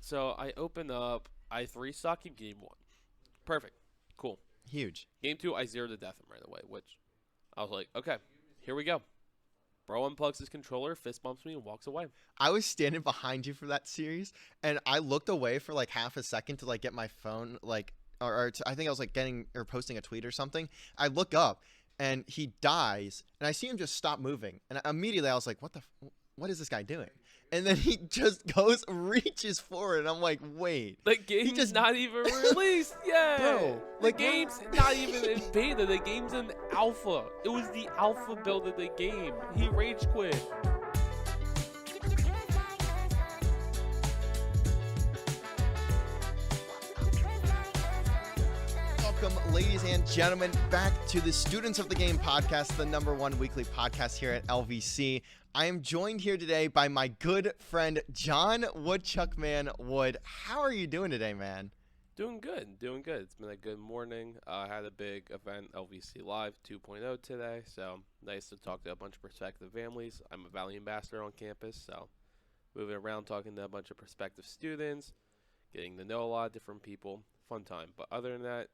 So I open up. I 3 stock in game 1. Perfect. Cool. Huge. Game 2, I 0 to death him right away, which I was like, okay, here we go. Bro unplugs his controller, fist bumps me, and walks away. I was standing behind you for that series, and I looked away for like half a second to like get my phone, like, I think I was like getting or posting a tweet or something. I look up, and he dies, and I see him just stop moving, and immediately I was like, what is this guy doing? And then he just reaches forward, and I'm like, wait. The game's not even released yet. Bro, the game's not even in beta. The game's in alpha. It was the alpha build of the game. He rage quit. Welcome, ladies and gentlemen, back to the Students of the Game podcast, the #1 weekly podcast here at LVC. I am joined here today by my good friend, John Woodchuckman Wood. How are you doing today, man? Doing good. It's been a good morning. I had a big event, LVC Live 2.0 today, so nice to talk to a bunch of prospective families. I'm a Valley ambassador on campus, so moving around talking to a bunch of prospective students, getting to know a lot of different people. Fun time. But other than that,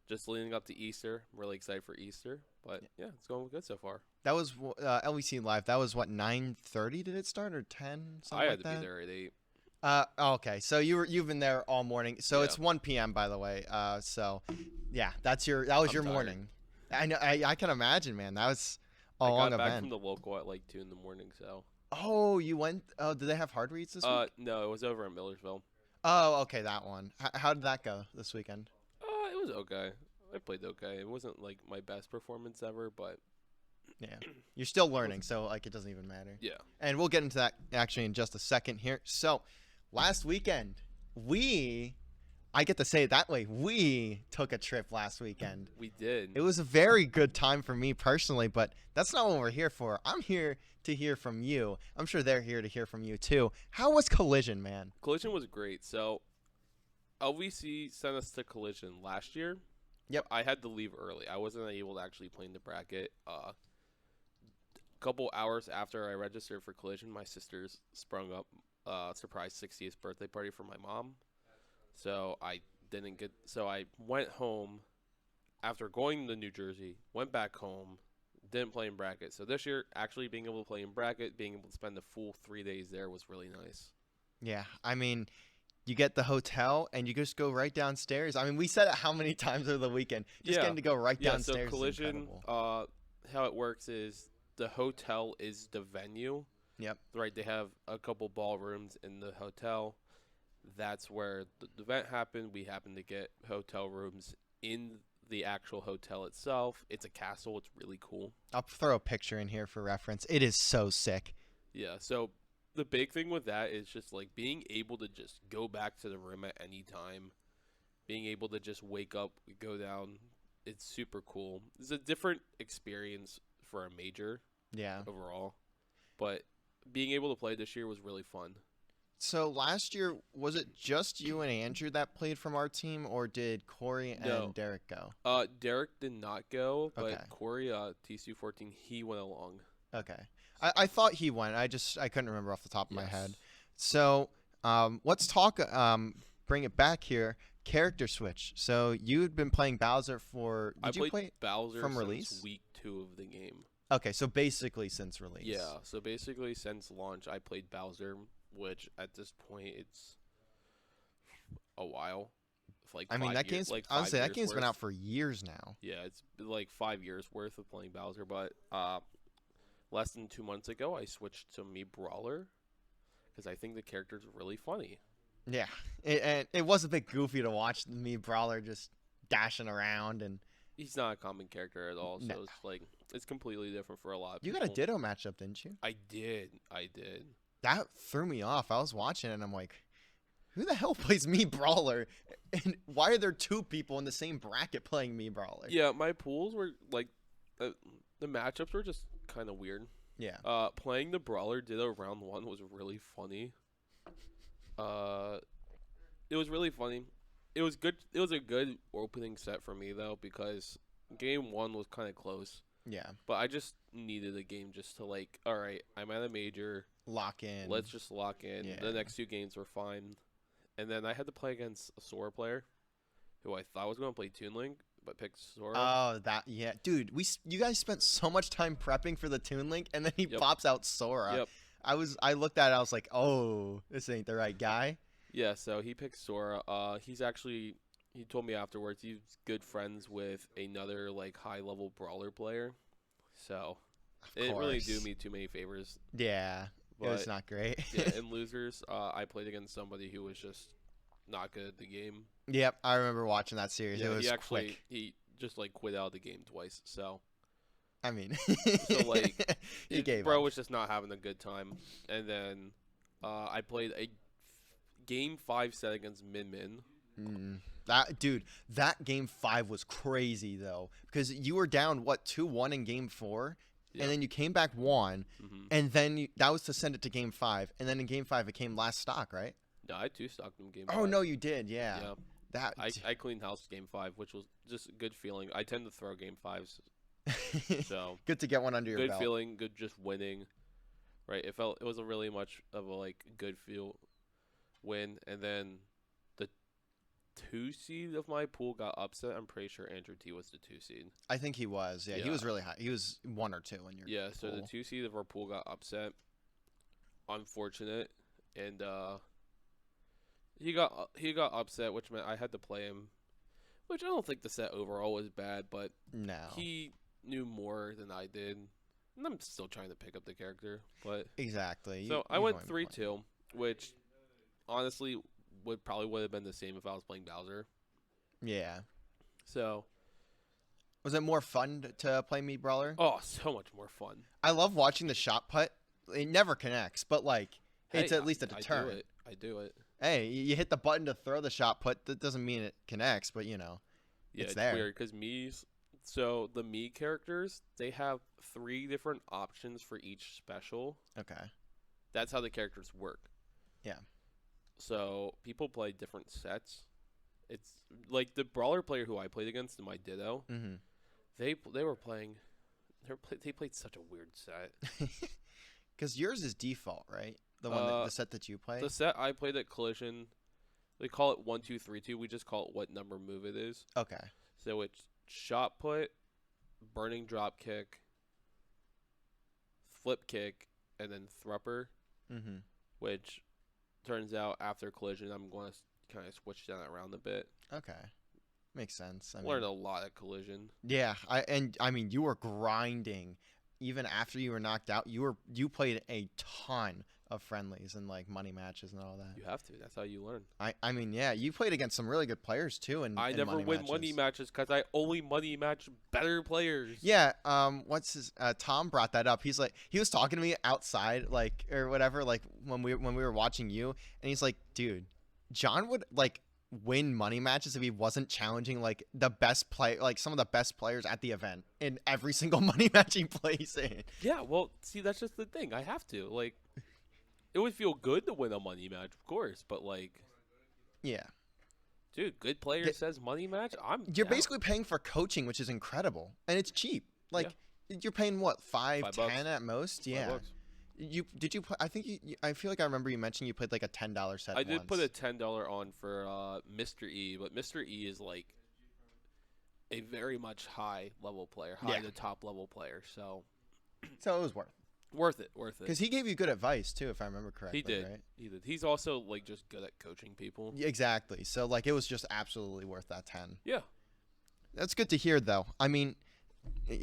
just leading up to Easter. I'm really excited for Easter. But, yeah, it's going good so far. That was LVC Live. That was, what, 9:30 did it start or 10? I had to be there at 8. Okay. So you've been there all morning. So It's 1 p.m. by the way. So yeah, that was your tired. morning. I know. I can imagine, man. That was a long event. I got back from the local at like 2 in the morning. So. Oh, you went? Oh, did they have hard reads this week? No, it was over in Millersville. Oh, okay, that one. How did that go this weekend? It was okay. I played okay. It wasn't like my best performance ever, but yeah, you're still learning, so like it doesn't even matter. Yeah. And we'll get into that actually in just a second here. So, last weekend, I get to say it that way, we took a trip last weekend. We did. It was a very good time for me personally, but that's not what we're here for. I'm here to hear from you. I'm sure they're here to hear from you too. How was Collision, man? Collision was great. So, LVC sent us to Collision last year. Yep. I had to leave early. I wasn't able to actually play in the bracket. A couple hours after I registered for Collision, my sisters sprung up surprise 60th birthday party for my mom. So I went home after going to New Jersey, went back home, didn't play in bracket. So this year, actually being able to play in bracket, being able to spend the full 3 days there was really nice. Yeah, I mean, you get the hotel and you just go right downstairs. I mean, we said it how many times over the weekend. Just getting to go right downstairs. So Collision, how it works is the hotel is the venue. Yep. Right, they have a couple ballrooms in the hotel. That's where the event happened. We happened to get hotel rooms in the actual hotel itself. It's a castle. It's really cool. I'll throw a picture in here for reference. It is so sick. Yeah, so the big thing with that is just like being able to just go back to the room at any time, being able to just wake up, go down. It's super cool. It's a different experience for a major. Yeah. Overall, but being able to play this year was really fun. So last year, was it just you and Andrew that played from our team, or did Corey and Derek go? Derek did not go, but okay. Corey, TC14, he went along. Okay. I thought he went. I couldn't remember off the top of my head. So let's talk. Bring it back here. Character switch. So you had been playing Bowser for. Did you play Bowser from since release? Week 2 of the game. Okay, so basically since release. Yeah. So basically since launch, I played Bowser, which at this point it's a while. Like I mean, that game's like honestly that game's been out for years now. Yeah, it's been like 5 years worth of playing Bowser, but less than 2 months ago, I switched to Mii Brawler because I think the character's really funny. Yeah, it was a bit goofy to watch Mii Brawler just dashing around, and he's not a common character at all. So no. it's completely different for a lot of people. You got a Ditto matchup, didn't you? I did. That threw me off. I was watching it, and I'm like, who the hell plays Mii Brawler? And why are there 2 people in the same bracket playing Mii Brawler? Yeah, my pools were like the matchups were just kind of weird. Yeah. Playing the Brawler Ditto round 1 was really funny. It was really funny. It was good. It was a good opening set for me though because game 1 was kind of close. Yeah. But I just needed a game just to like, all right, I'm at a major. Lock in. Let's just lock in. Yeah. The next 2 games were fine. and then I had to play against a Sora player who I thought was going to play Toon Link, but picked Sora. Oh, yeah, dude. You guys spent so much time prepping for the Toon Link, and then he Yep. pops out Sora. Yep. I looked at it, I was like, oh, this ain't the right guy. Yeah, so he picked Sora. He told me afterwards he's good friends with another like high level brawler player. So Of it didn't really do course. me too many favors. Yeah, it was But not great. yeah, in losers, I played against somebody who was just not good at the game. Yep, I remember watching that series. Yeah, It was he quick. just like quit out of the game twice. So I mean, like he gave bro up. was just not having a good time. And then I played a game 5 set against Min Min. That game 5 was crazy though, because you were down what 2-1 in game 4, Yeah. and then you came back 1, Hmm. and then that was to send it to game 5, and then in game 5 it came last stock, right? No, I 2-stocked him game Oh 5. no, you did, yeah. Yeah. That I cleaned house game 5, which was just a good feeling. I tend to throw game 5s, so good to get one under your good belt. feeling, good just winning. Right, it was a really much of a like good feel win, and then the 2 seed of my pool got upset. I'm pretty sure Andrew T was the 2 seed. I think he was. Yeah, he Yeah. was really high. He was 1 or 2 in your Yeah, so the pool. 2 seed of our pool got upset. Unfortunate, and he got upset, which meant I had to play him. Which I don't think the set overall was bad, but No. he knew more than I did, and I'm still trying to pick up the character. But Exactly. so I you went going 3-2, which honestly would have been the same if I was playing Bowser. Yeah. So Was it more fun to play Meat Brawler? oh, so much more fun. I love watching the shot put. It never connects, but like it's Hey, at least a I deterrent. I do it. Hey, you hit the button to throw the shot put. That doesn't mean it connects, but you know, Yeah, it's it's there. weird because Mii's. So the Mii characters, they have 3 different options for each special. Okay. That's how the characters work. Yeah. So people play different sets. It's like the brawler player who I played against in my Ditto. Mm-hmm. They were playing. They played such a weird set. Because yours is default, right? The the set that you play. The set I played at Collision, they call it 1-2-3-2. We just call it what number move it is. Okay. So it's shot put, burning drop kick, flip kick, and then thrupper. Mm-hmm. Which turns out after Collision, I'm going to kind of switch that around a bit. Okay. Makes sense. I Learned a lot at Collision. yeah. I mean, you were grinding, even after you were knocked out. You played a ton of friendlies and like money matches and all that. You have to. That's how you learn. I mean, yeah, you played against some really good players too. And I never win money matches because I only money match better players. Yeah, what's his Tom brought that up. He's like he was talking to me outside like or whatever like when we were watching you, and he's like, "Dude, John would like win money matches if he wasn't challenging like the best play like some of the best players at the event in every single money match he plays in." Yeah, well, see, that's just the thing. I have to. Like, it would feel good to win a money match, of course, but like, Yeah. dude, good player Yeah. says money match. You're down. basically paying for coaching, which is incredible. And it's cheap. Like you're paying what, 5, $5 10 at most? Yeah. $5. You play, I think I feel like I remember you mentioning you played like a $10 set I did put once. a $10 on for Mr. E, but Mr. E is like a very much high level player, high Yeah. to top level player. So So it was worth it. because he gave you good advice too, if I remember correctly. He did. Right? He did. He's also like just good at coaching people. Yeah, exactly. So like it was just absolutely worth that 10. Yeah. That's good to hear though. I mean,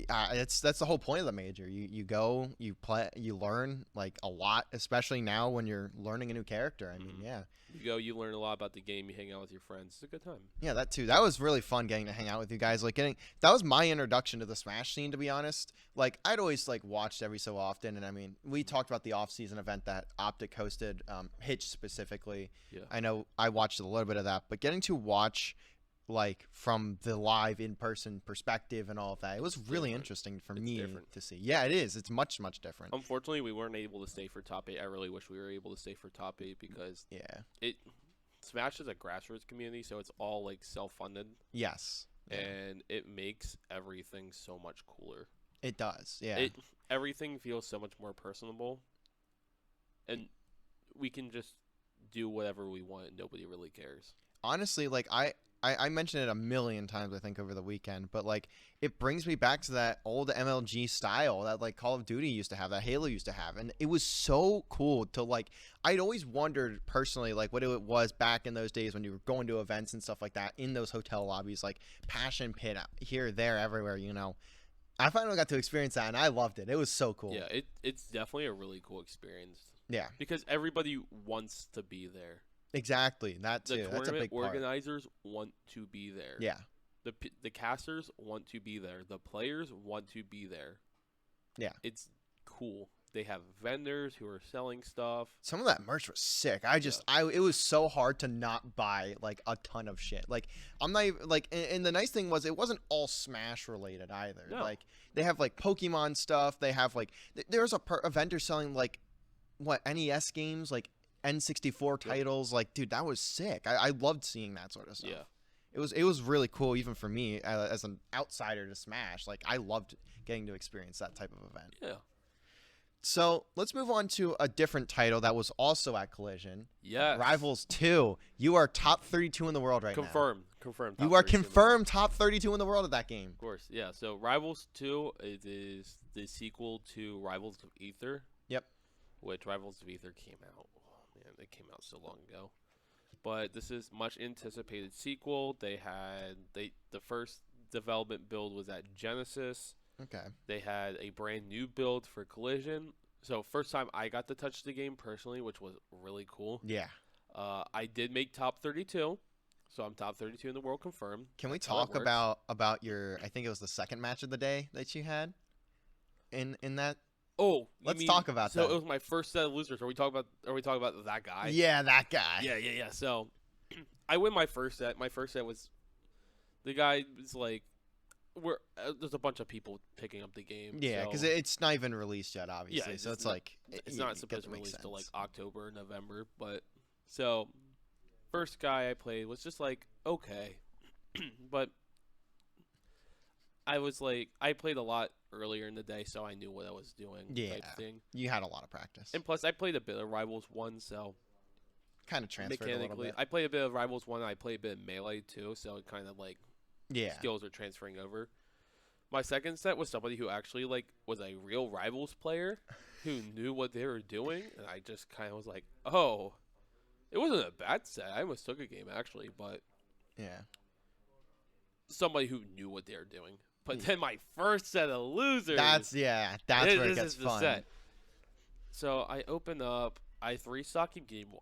that's the whole point of the major. You go, you play, you learn like a lot, especially now when you're learning a new character. I mean, Mhm. yeah. You go, you learn a lot about the game, you hang out with your friends. It's a good time. Yeah, that too. That was really fun getting to hang out with you guys. Like that was my introduction to the Smash scene, to be honest. Like I'd always like watched every so often, and I mean, we talked about the off-season event that Optic hosted, Hitch specifically. Yeah. I know I watched a little bit of that, but getting to watch like from the live in-person perspective and all of that, it was really Different. interesting for It's me different. to see. Yeah, it is. It's much different. Unfortunately, we weren't able to stay for top 8. I really wish we were able to stay for top 8 because Yeah. Smash is a grassroots community, so it's all like self-funded, Yes. Yeah. and it makes everything so much cooler. It does. Yeah. Everything feels so much more personable, and we can just do whatever we want and nobody really cares. Honestly, like I mentioned it a million times, I think, over the weekend, but like it brings me back to that old MLG style that like Call of Duty used to have, that Halo used to have, and it was so cool to like. I'd always wondered personally like what it was back in those days when you were going to events and stuff like that in those hotel lobbies, like Passion Pit here, there, everywhere. I finally got to experience that, and I loved it. It was so cool. Yeah, it's definitely a really cool experience. Yeah, because everybody wants to be there. exactly. That too. The That's a tournament big part. organizers want to be there. Yeah. The casters want to be there. The players want to be there. Yeah. It's cool. They have vendors who are selling stuff. Some of that merch was sick. It was so hard to not buy like a ton of shit. Like I'm not even like, and the nice thing was it wasn't all Smash related either. No. Like they have like Pokemon stuff. They have like there's a vendor selling like NES games, like N64 titles. Like dude, that was sick. I loved seeing that sort of stuff. Yeah. It was really cool even for me as an outsider to Smash. Like I loved getting to experience that type of event. Yeah. So let's move on to a different title that was also at Collision. Yes. Rivals 2. You are top 32 in the world right Confirmed. now. Confirmed. You are confirmed top 32 in the world at that game. Of course. Yeah. So Rivals 2 it is the sequel to Rivals of Aether. Yep. Which Rivals of Aether came out. Oh, man, it came out so long ago. But this is much anticipated sequel. The first development build was at Genesis. Okay. They had a brand new build for Collision. So first time I got to touch the game personally, which was really cool. Yeah. I did make top 32. So I'm top 32 in the world confirmed. Can we That's how it talk works. about your, I think it was the second match of the day that you had in that? Oh, Let's talk about so that. So it was my first set of losers. Are we talking about that guy? Yeah, that guy. Yeah. So I win my first set. My first set was the guy was like there's a bunch of people picking up the game. Yeah, so, because it's not even released yet, obviously. Yeah, so it's like it's not supposed to release till like October, November. But so first guy I played was just like okay, but I was like I played a lot earlier in the day, so I knew what I was doing. Yeah, type thing. You had a lot of practice. And plus, I played a bit of Rivals 1, so kind of transferred a little bit. I played a bit of Rivals 1, and I played a bit of Melee too, so it kind of like skills are transferring over. My second set was somebody who actually like was a real Rivals player who knew what they were doing, and I just kind of was like, oh, it wasn't a bad set. I almost took a game actually, but yeah, somebody who knew what they were doing. But then my first set of losers. That's where it gets fun. Set. So I open up. I 3-stock in game 1.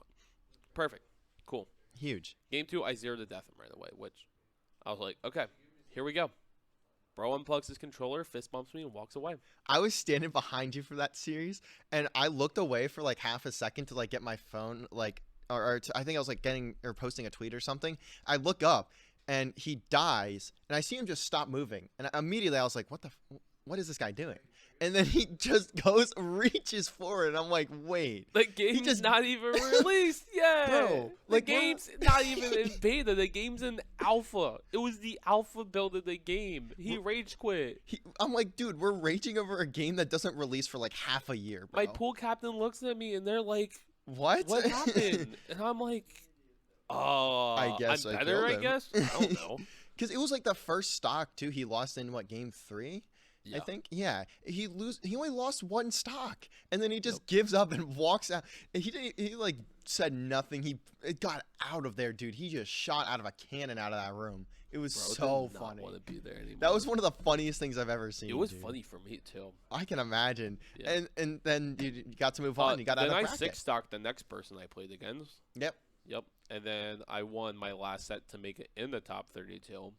Perfect. Cool. Huge. Game 2, I 0 to death him right away, which I was like, okay, here we go. Bro unplugs his controller, fist bumps me, and walks away. I was standing behind you for that series, and I looked away for like half a second to like get my phone, like, I think I was like posting a tweet or something. I look up, and he dies, and I see him just stop moving, and immediately I was like, what is this guy doing? And then he just reaches forward, and I'm like, wait. The game's not even released yet. Bro, the game's not even in beta. The game's in alpha. It was the alpha build of the game. He rage quit. I'm like, dude, we're raging over a game that doesn't release for like half a year, bro. My pool captain looks at me, and they're like, what happened? And I'm like, oh, I guess I'm better, I guess. I don't know. Because it was like the first stock, too. He lost in, game 3? Yeah. I think, yeah. He only lost 1 stock, and then he just gives up and walks out. And he like said nothing. It got out of there, dude. He just shot out of a cannon out of that room. It was so funny. Want to be there anymore. That was one of the funniest things I've ever seen. It was dude. funny for me too. I can imagine. Yeah. And then you got to move on. You got out of bracket. Then I 6-stocked the next person I played against. Yep. And then I won my last set to make it in the top 32.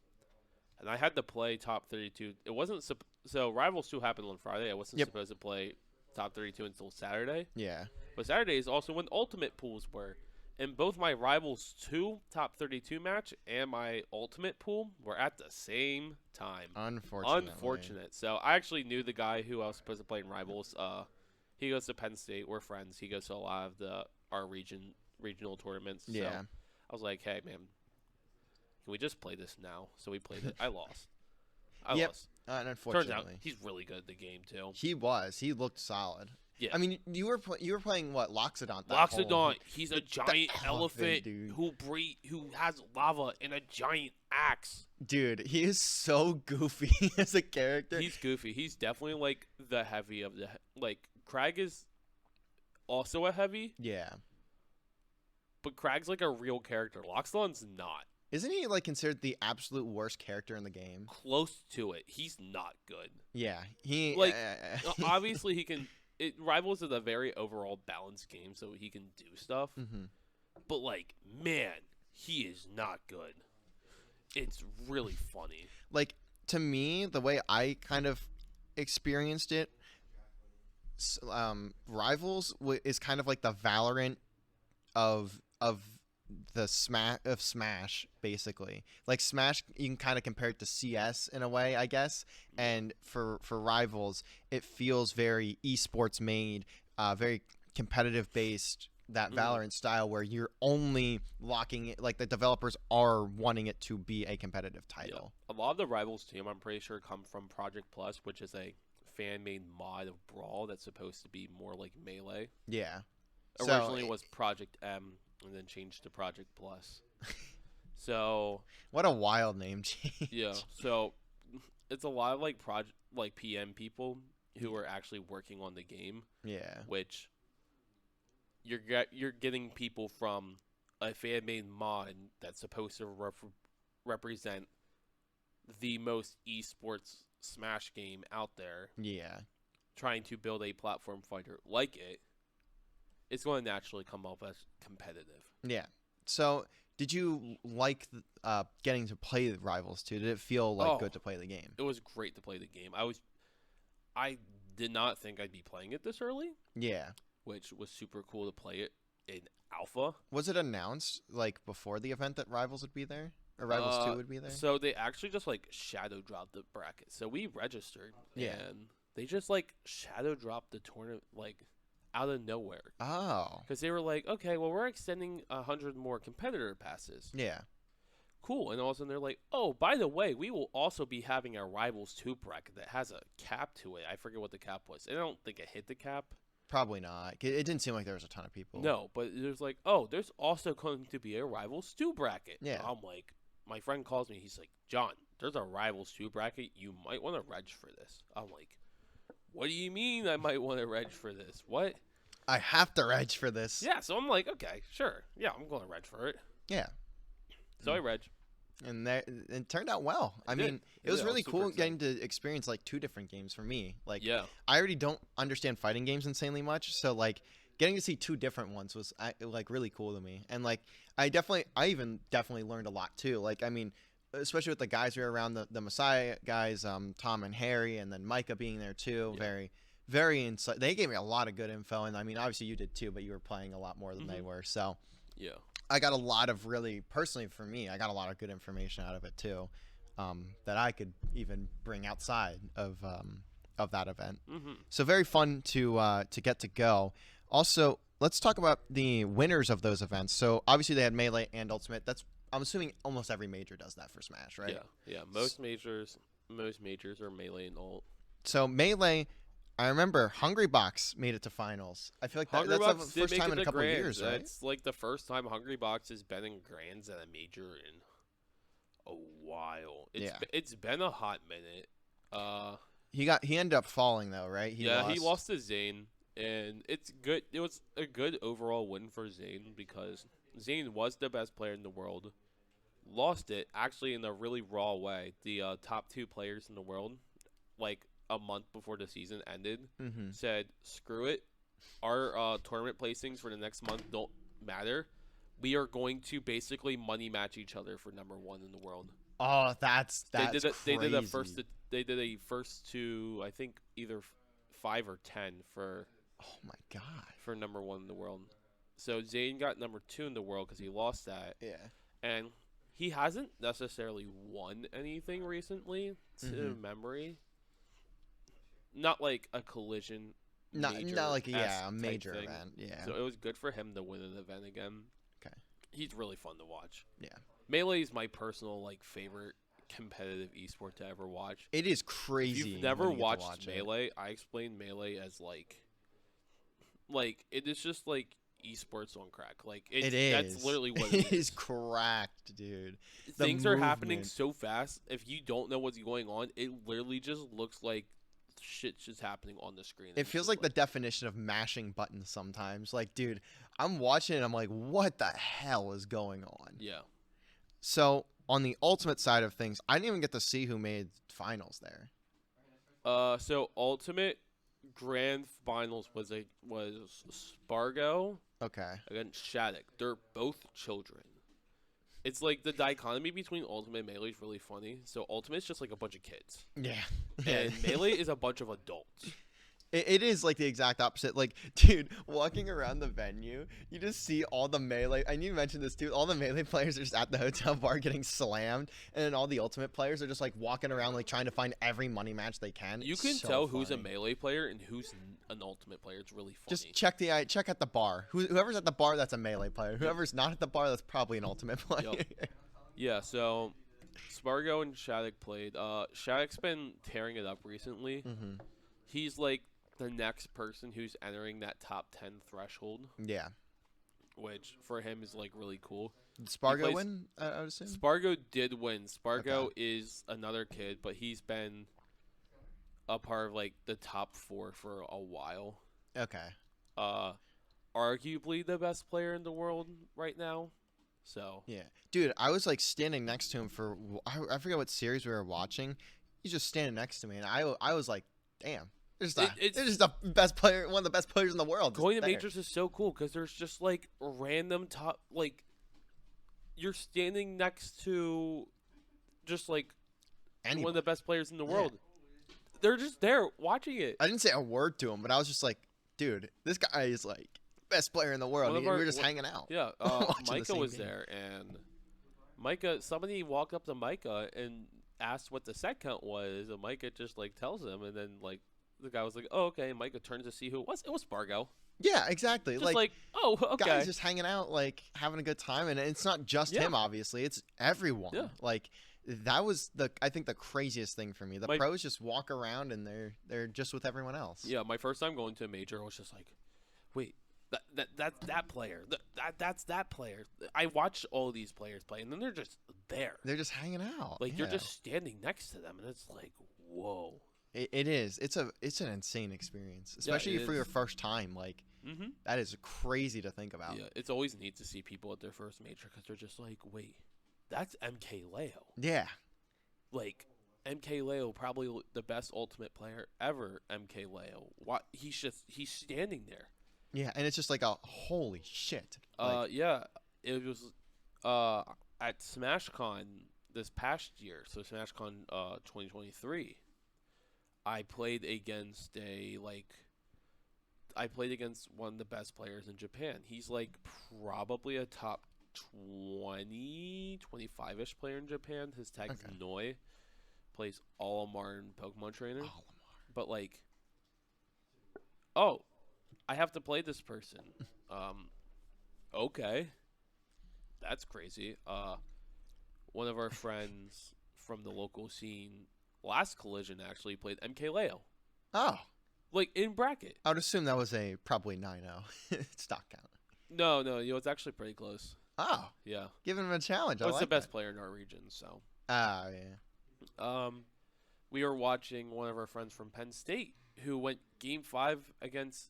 And I had to play top 32. It wasn't so Rivals 2 happened on Friday. I wasn't supposed to play top 32 until Saturday. Yeah. But Saturday is also when Ultimate pools were. And both my Rivals 2 top 32 match and my Ultimate pool were at the same time. Unfortunate. So I actually knew the guy who I was supposed to play in Rivals. He goes to Penn State. We're friends. He goes to a lot of our regional tournaments. Yeah. So I was like, hey, man. Can we just play this now? So we played it. I lost. I lost. And unfortunately. Turns out he's really good at the game, too. He was. He looked solid. Yeah. I mean, you were playing what, Loxodon? Loxodon, he's a the giant elephant dude. who has lava and a giant axe. Dude, he is so goofy as a character. He's goofy. He's definitely like the heavy of the like. Crag is also a heavy, Yeah. but Crag's like a real character. Loxodon's not. Isn't he like considered the absolute worst character in the game? Close to it. He's not good. Yeah, he Like obviously he can. Rivals is a very overall balanced game, so he can do stuff. Mhm. But like, man, he is not good. It's really funny. Like, to me, the way I kind of experienced it, Rivals is kind of like the Valorant of the Smash, basically. Like Smash, you can kind of compare it to CS in a way, I guess. And for Rivals, it feels very esports made, very competitive based. That Valorant style where you're only locking it, like the developers are wanting it to be a competitive title. Yeah. A lot of the Rivals team, I'm pretty sure, come from Project Plus, which is a fan-made mod of Brawl that's supposed to be more like Melee. Yeah. Originally it was Project M, and then changed to Project Plus. So what a wild name change. yeah, so it's a lot of like PM people who are actually working on the game. Yeah. Which you're getting people from a fan-made mod that's supposed to represent the most esports Smash game out there. Yeah. Trying to build a platform fighter like it. It's going to naturally come off as competitive. Yeah. So, did you like getting to play the Rivals too? Did it feel like good to play the game? It was great to play the game. I did not think I'd be playing it this early. Yeah. Which was super cool to play it in alpha. Was it announced like before the event that Rivals would be there? Or Rivals 2 would be there? So they actually just like shadow dropped the bracket. So we registered and they just like shadow dropped the tournament like out of nowhere. Oh. Because they were like, okay, well, we're extending 100 more competitor passes. Yeah. Cool. And all of a sudden they're like, oh, by the way, we will also be having a Rivals 2 bracket that has a cap to it. I forget what the cap was. And I don't think it hit the cap. Probably not. It didn't seem like there was a ton of people. No, but there's like, oh, there's also going to be a Rivals 2 bracket. Yeah. I'm like, my friend calls me. He's like, John, there's a Rivals 2 bracket. You might want to reg for this. I'm like, what do you mean I might want to reg for this? What? I have to reg for this. Yeah, so I'm like, okay, sure. Yeah, I'm going to reg for it. Yeah. So I reg. And it turned out well. I mean, it was really cool getting to experience like 2 different games for me. Like, yeah. I already don't understand fighting games insanely much, so like getting to see 2 different ones was like really cool to me. And like I even definitely learned a lot too. Like, I mean, especially with the guys who were around, the Messiah guys, Tom and Harry, and then Micah being there too. Yeah. Very insight. They gave me a lot of good info, and I mean, obviously you did too, but you were playing a lot more than they were. So yeah. I got a lot of personally for me, I got a lot of good information out of it too, that I could even bring outside of that event. So very fun to get to go. Also, let's talk about the winners of those events. So obviously they had Melee and Ultimate. I'm assuming almost every major does that for Smash, right? Yeah. Most majors are Melee and Ult. So Melee, I remember Hungry Box made it to finals. I feel like that's the first time in a couple of years, right? It's like the first time Hungry Box has been in Grands at a major in a while. It's been a hot minute. He ended up falling though, right? He lost to Zane, and it's good. It was a good overall win for Zane because Zane was the best player in the world. Lost it actually in a really raw way. The top 2 players in the world, like a month before the season ended, said, screw it. Our tournament placings for the next month don't matter. We are going to basically money match each other for number 1 in the world. Oh, that's crazy. They did a first to, I think, either 5 or 10 for. Oh my god. For number 1 in the world. So Zane got number 2 in the world because he lost that. Yeah. And he hasn't necessarily won anything recently to memory. Not like a collision. Not like a major thing. event. Yeah. So it was good for him to win an event again. Okay. He's really fun to watch. Yeah. Melee is my personal favorite competitive esport to ever watch. It is crazy. If you've never watched Melee, I explain Melee as like it is just like esports on crack. Like It that's is. literally what It it is is. cracked, dude. The Things are happening movement. so fast. If you don't know what's going on, it literally just looks like shit's just happening on the screen. And It it's feels just like the definition of mashing buttons sometimes. Like, dude, I'm watching and I'm like, what the hell is going on? yeah. So, on the ultimate side of things, I didn't even get to see who made finals there. So ultimate grand finals was Spargo Okay. against Shattuck. They're both children. It's like the dichotomy between Ultimate and Melee is really funny. So Ultimate's just like a bunch of kids, Yeah. and Melee is a bunch of adults. It is like the exact opposite. Like, dude, walking around the venue, you just see all the melee. And you mentioned this too. All the melee players are just at the hotel bar getting slammed, and then all the ultimate players are just like walking around, like trying to find every money match they can. You It's can so tell who's a funny. Melee player and who's an Ultimate player. It's really funny. Just check at the bar. Whoever's at the bar, that's a melee player. Whoever's not at the bar, that's probably an ultimate player. Yep. Yeah. So Spargo and Shattuck played. Shattuck's been tearing it up recently. hmm He's like the next person who's entering that top 10 threshold, Yeah. which for him is like really cool. Did Spargo plays- win? I would assume. Spargo did win. Spargo Okay. is another kid, but he's been a part of like the top 4 for a while. Okay. Arguably the best player in the world right now. So Yeah, dude, I was like standing next to him for I forget what series we were watching. He's just standing next to me, and I was like, damn, there's the best player, one of the best players in the world. just going to there. majors is so cool because there's just like random top like you're standing next to just like one Anyone. of the best players in the Yeah. world. They're just there watching it. I didn't say a word to him, but I was just like, dude, this guy is like best player in the world. One of We our- were just one- hanging out. Yeah, Watching the Micah same was game. there, and Micah. Somebody walked up to Micah and asked what the set count was, and Micah just like tells him, and then like the guy was like, "Oh, okay." And Micah turns to see who it was. It was Spargo. Yeah, exactly. Just Like, like, "Oh, okay." guys just hanging out, like having a good time, and it's not just Yeah. him. Obviously, it's everyone. Yeah. Like that was I think the craziest thing for me. The My- pros just walk around and they're just with everyone else. Yeah, my first time going to a major, I was just like, "Wait, that's that player. That's that player." I watched all these players play, and then they're just there. They're just hanging out. Like you're Yeah. just standing next to them, and it's like, whoa. It is. It's an insane experience, especially it for your is. first time. Like Mm-hmm. that is crazy to think about. Yeah, it's always neat to see people at their first major because they're just like, wait, that's MK Leo. Yeah. Like, MK Leo, probably the best ultimate player ever. MK Leo. What? He's standing there. Yeah, and it's just like a holy shit. Like, Yeah, it was at SmashCon this past year. So SmashCon 2023. I played against one of the best players in Japan. He's like probably a top 20, 25-ish player in Japan. His tag's Okay. Noi. Plays Olimar and Pokemon Trainer. Olimar. But like, oh, I have to play this person. Okay. That's crazy. One of our friends from the local scene last collision actually played MK Leo. Oh, Like in bracket. I would assume that was a probably 9-0 stock count. No, it's actually pretty close. Oh, Yeah. giving him a challenge. I What's like the best that. player in our region, so Ah, yeah. we were watching one of our friends from Penn State who went game 5 against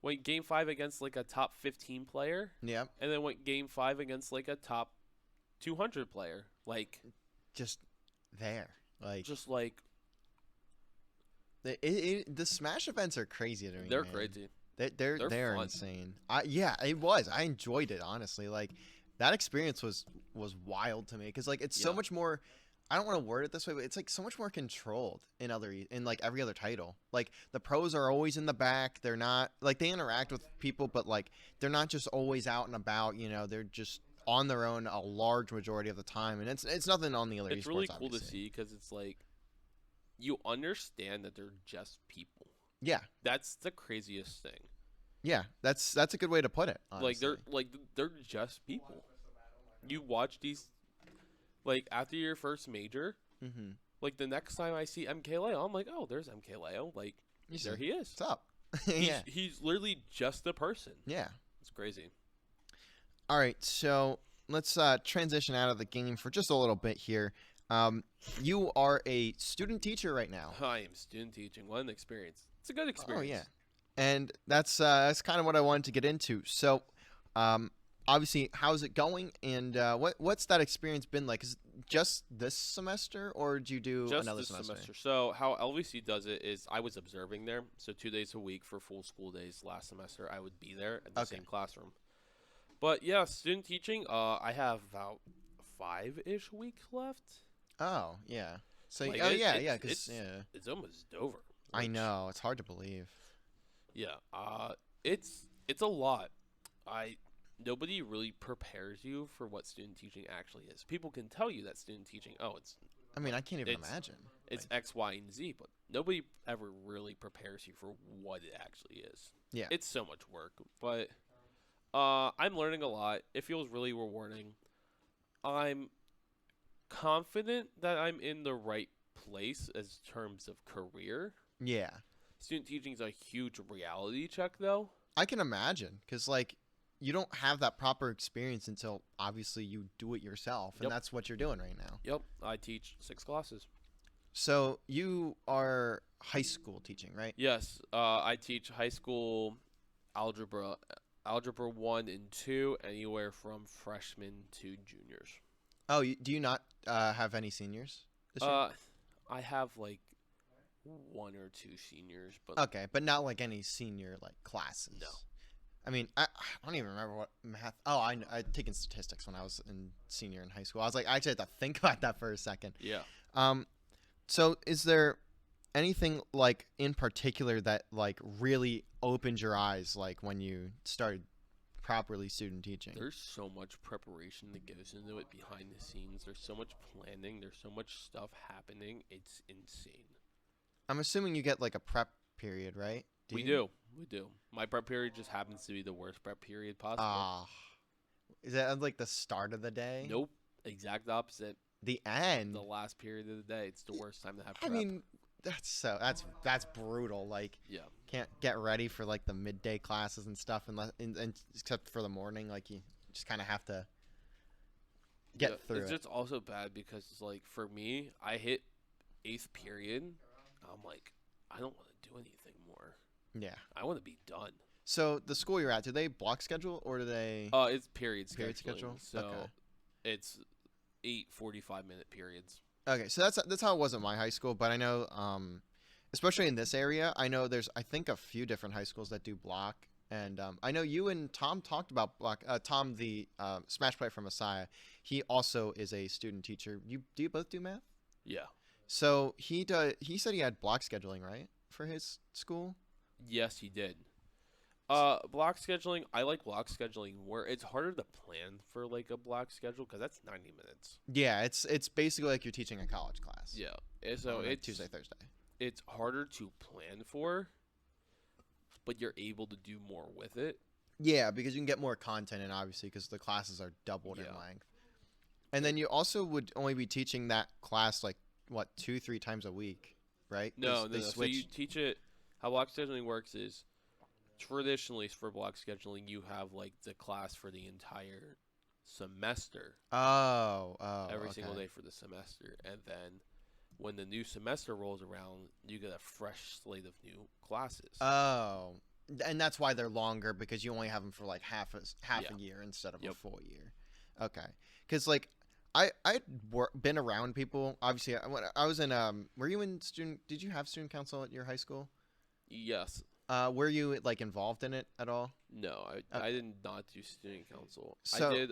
like a top 15 player Yep. and then went game 5 against like a top 200 player. Like Just there. Like just like the Smash events are crazy to me. they're man. crazy. They're They're fun. insane. Yeah, it was. I enjoyed it honestly. Like that experience was wild to me because like it's so Yeah. much more. I don't want to word it this way, but it's like so much more controlled in like every other title. Like the pros are always in the back. They're not like they interact with people, but like they're not just always out and about. You know, they're just on their own a large majority of the time, and it's nothing on the other. It's esports, really cool to obviously. see because it's like you understand that they're just people. Yeah, That's the craziest thing. yeah. That's a good way to put it. Honestly. They're just people. You watch these like after your first major, Mm-hmm. like the next time I see MK Leo, I'm like, oh, there's MK Leo. Like there he is. What's up? Yeah. He's literally just a person. Yeah. It's crazy. All right, so let's transition out of the game for just a little bit here. You are a student teacher right now. I am student teaching. What an experience. It's a good Oh yeah, experience. and that's kind of what I wanted to get into. So, um, obviously, how's it going, and what's that experience been like? Is it just this semester, or did you do Just another this semester? semester. So how LVC does it is I was observing there. So 2 days a week for full school days last semester, I would be there at the Okay. same classroom. But yeah, student teaching. I have about 5-ish weeks left. Oh yeah. So Like oh it, yeah, it's yeah, because it's yeah, it's almost over. I Which, know it's hard to believe. yeah. It's a lot. I Nobody really prepares you for what student teaching actually is. People can tell you that student teaching, oh, I mean, I can't even it's imagine. it's Like, X, Y, and Z, but nobody ever really prepares you for what it actually is. yeah. It's so much work, but I'm learning a lot. It feels really rewarding. I'm confident that I'm in the right place as terms of career. Yeah. Student teaching is a huge reality check, though. I can imagine because like you don't have that proper experience until obviously you do it yourself, and Yep. that's what you're doing right now. Yep, I teach 6 classes. So you are high school teaching, right? Yes, I teach high school algebra, algebra 1 and 2, anywhere from freshmen to juniors. Oh, do you not have any seniors this year? I have like 1 or 2 seniors, but Okay, but not like any senior like classes. No. I mean, I don't even remember what math. Oh, I'd taken statistics when I was in senior in high school. I was like, I actually had to think about that for a second. yeah. So is there anything like in particular that like really opened your eyes like when you started properly student teaching? There's so much preparation that goes into it behind the scenes. There's so much planning. There's so much stuff happening. It's insane. I'm assuming you get like a prep period, right? We you? do. We do. My prep period just happens to be the worst prep period possible. Ah, is that like the start of the day? Nope. Exact opposite. The end. The last period of the day. It's the worst time to have I prep. mean, that's brutal. Like, Yeah. can't get ready for like the midday classes and stuff, and except for the morning. Like, you just kind of have to get Yeah, through it's it. just also bad because it's like for me, I hit 8th period. I'm like, I don't want to do anything more. Yeah. I want to be done. So the school you're at, do they block schedule or do they? It's period Period scheduling. schedule? So Okay. it's 8 45-minute periods. Okay, so that's how it was at my high school, but I know, especially in this area, I know there's I think a few different high schools that do block, and I know you and Tom talked about block. Tom, the Smash player from Messiah, he also is a student teacher. Do you both do math? Yeah. So he said he had block scheduling, right, for his school. Yes, he did. Block scheduling. I like block scheduling where it's harder to plan for like a block schedule because that's 90 minutes. Yeah, it's basically like you're teaching a college class. Yeah. So on, like, it's Tuesday, Thursday. It's harder to plan for, but you're able to do more with it. Yeah, because you can get more content, and obviously because the classes are doubled in Yeah. length. And then you also would only be teaching that class like what 2-3 times a week, right? No. They So you switch. teach it. How block scheduling works is traditionally for block scheduling, you have like the class for the entire semester, Oh, every okay. single day for the semester, and then when the new semester rolls around, you get a fresh slate of new classes. Oh, and that's why they're longer because you only have them for like half Yeah. a year instead of a Yep. full year. Okay, because like I'd been around people. Obviously, when I was in were you in student? Did you have student council at your high school? Yes. Were you like involved in it at all? No, I did not do student council. So- I did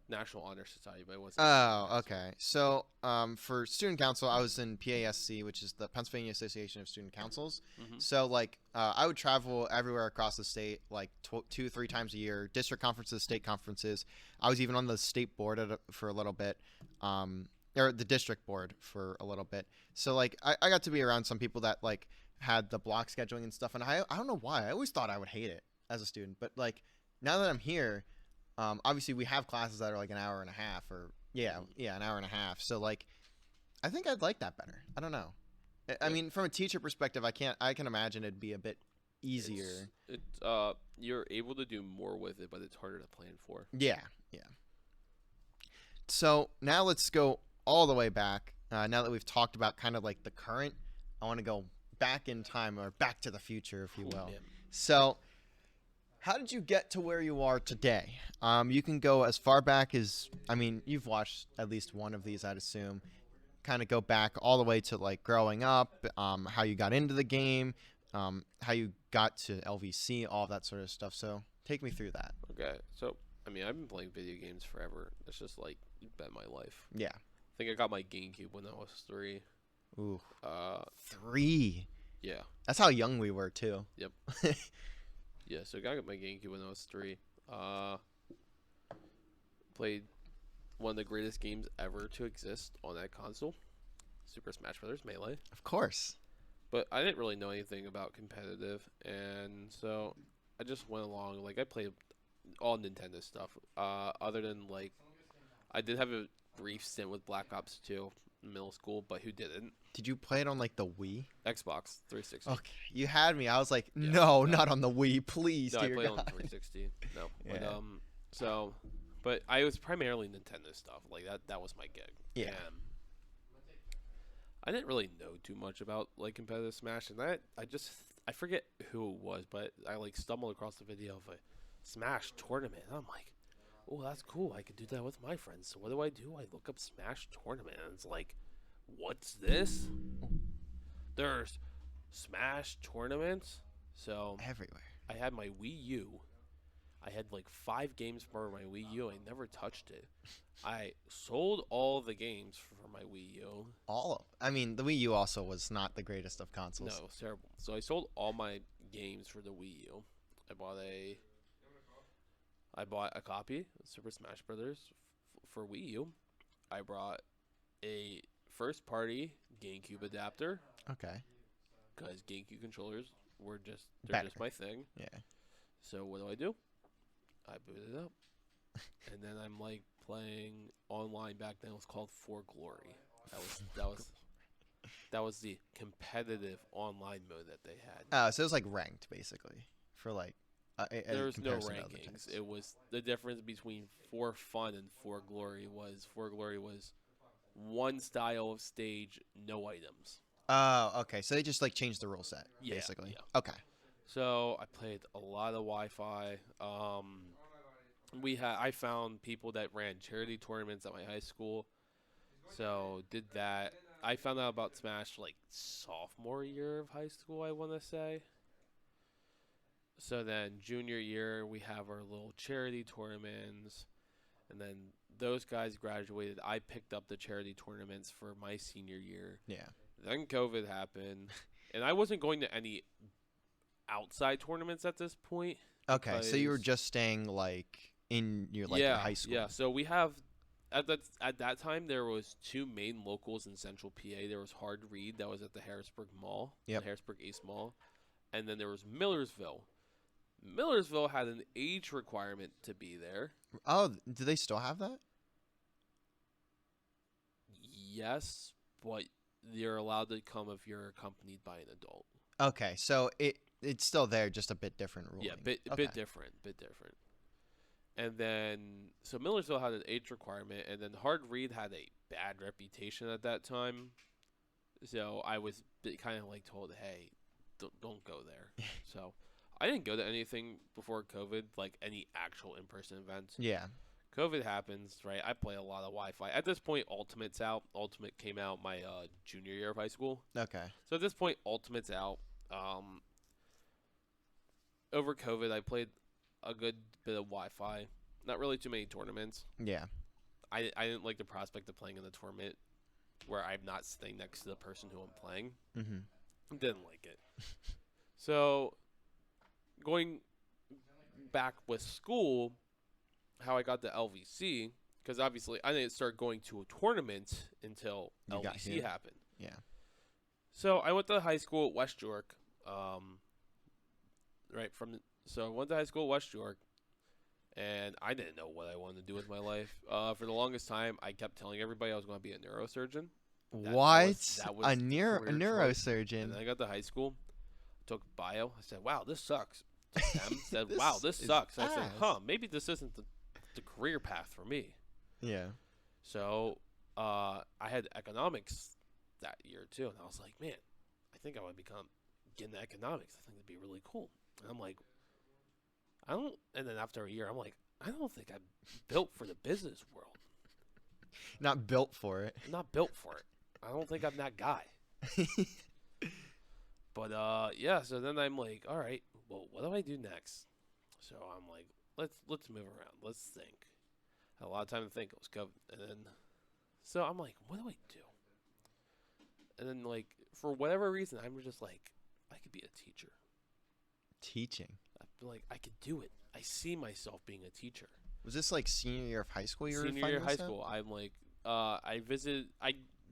National Honor Society, but I wasn't. Oh, okay. So, for student council, I was in PASC, which is the Pennsylvania Association of Student Councils. Mhm. So, like, I would travel everywhere across the state, like 2-3 times a year. District conferences, state conferences. I was even on the state board for a little bit, or the district board for a little bit. So, like, I got to be around some people that like had the block scheduling and stuff, and I don't know why. I always thought I would hate it as a student, but like now that I'm here. Obviously, we have classes that are like an hour and a half, or an hour and a half. So like, I think I'd like that better. I don't know. I Yeah. mean, from a teacher perspective, I can imagine it'd be a bit easier. You're able to do more with it, but it's harder to plan for. Yeah, yeah. So now let's go all the way back. Now that we've talked about kind of like the current, I want to go back in time, or back to the future, if you Oh, will. man. So, how did you get to where you are today? You can go as far back as, I mean, you've watched at least one of these, I'd assume. Kind of go back all the way to like growing up, how you got into the game, how you got to LVC, all that sort of stuff. So, take me through that. Okay, so I mean, I've been playing video games forever. It's just like been my life. Yeah. I think I got my GameCube when I was 3. Ooh, Uh, 3. yeah, That's how young we were too. yeah. So I got my GameCube when I was 3. Played one of the greatest games ever to exist on that console, Super Smash Bros. Melee. Of course. But I didn't really know anything about competitive, and so I just went along. Like I played all Nintendo stuff. Other than like, I did have a brief stint with Black Ops 2 in middle school, but who didn't? Did you play it on like the Wii? Xbox 360. Okay, you had me. I was like, Yeah, no, no. not on the Wii, please, No, I dear played on God. 360. No, but Yeah. so, but I was primarily Nintendo stuff. Like that was my gig. Yeah. And I didn't really know too much about like competitive Smash, and I forget who it was, but I like stumbled across the video of a Smash tournament. And I'm like, oh, that's cool. I could do that with my friends. So what do? I look up Smash tournament, and it's like, what's this? There's Smash tournaments. So Everywhere. I had my Wii U. I had like 5 games for my Wii U. I never touched it. I sold all the games for my Wii U. All of. I mean, the Wii U also was not the greatest of No, consoles. it was terrible. So I sold all my games for the Wii U. I bought a copy of Super Smash Brothers for Wii U. I brought a first party GameCube adapter Okay. because GameCube controllers they're Better. just my thing. Yeah. So what do? I boot it up, and then I'm like playing online. Back then it was called For Glory. That was the competitive online mode that they had. So it was like ranked basically for like. There was no comparison to other rankings. types. It was the difference between For Fun and For Glory was one style of stage, no items. Oh, okay. So they just like changed the rule set, Yeah, basically. yeah. Okay. So I played a lot of Wi-Fi. I found people that ran charity tournaments at my high school, so did that. I found out about Smash like sophomore year of high school, I want to say. So then junior year we have our little charity tournaments, and then those guys graduated. I picked up the charity tournaments for my senior year. Yeah. Then COVID happened, and I wasn't going to any outside tournaments at this point. Okay. So you were because- just staying like in your your high school. Yeah, so we have at that time there was 2 main locals in Central PA. There was Hard Reed that was at the Harrisburg Mall, Yep. the Harrisburg East Mall, and then there was Millersville. Millersville had an age requirement to be there. Oh, do they still have that? Yes, but you're allowed to come if you're accompanied by an adult. Okay. So it's still there, just a bit different ruling. Yeah, Okay. bit different. And then, so Millersville had an age requirement, and then Hard Reed had a bad reputation at that time. So I was kind of like told, hey, don't go there. So I didn't go to anything before COVID, like any actual in-person events. Yeah. COVID happens, right? I play a lot of Wi-Fi. At this point, Ultimate's out. Ultimate came out my junior year of high school. Okay. So at this point, Ultimate's out. Over COVID, I played a good bit of Wi-Fi. Not really too many tournaments. Yeah. I didn't like the prospect of playing in the tournament where I'm not sitting next to the person who I'm playing. Mm-hmm. Didn't like it. So going back with school, how I got to LVC, because obviously I didn't start going to a tournament until You got LVC here. happened. Yeah. So I went to high school at West York. So I went to high school at West York, and I didn't know what I wanted to do with my life. For the longest time, I kept telling everybody I was going to be a neurosurgeon. What? That A was the career choice. And neurosurgeon. then I got to high school, took bio. I said, "Wow, this sucks." Took chem. Said, "Wow, This this is sucks." I said, ass. maybe this isn't the career path for me." Yeah. So I had economics that year too, and I was like, "Man, I think I would get into economics. I think it'd be really cool." And I'm like, I don't. And then after a year, I'm like, I don't think I'm built for the business world. Not built for it. I'm not built for it. I don't think I'm that guy. But yeah. So then I'm like, all right, well, what do I do next? So I'm like, let's move around. Let's think. Had a lot of time to think. It was COVID, and then so I'm like, what do I do? And then like for whatever reason, I'm just like, I could be a teacher. Teaching. I feel like I could do it. I see myself being a teacher. Was this like senior year of high school? Senior year of high school, I'm like, I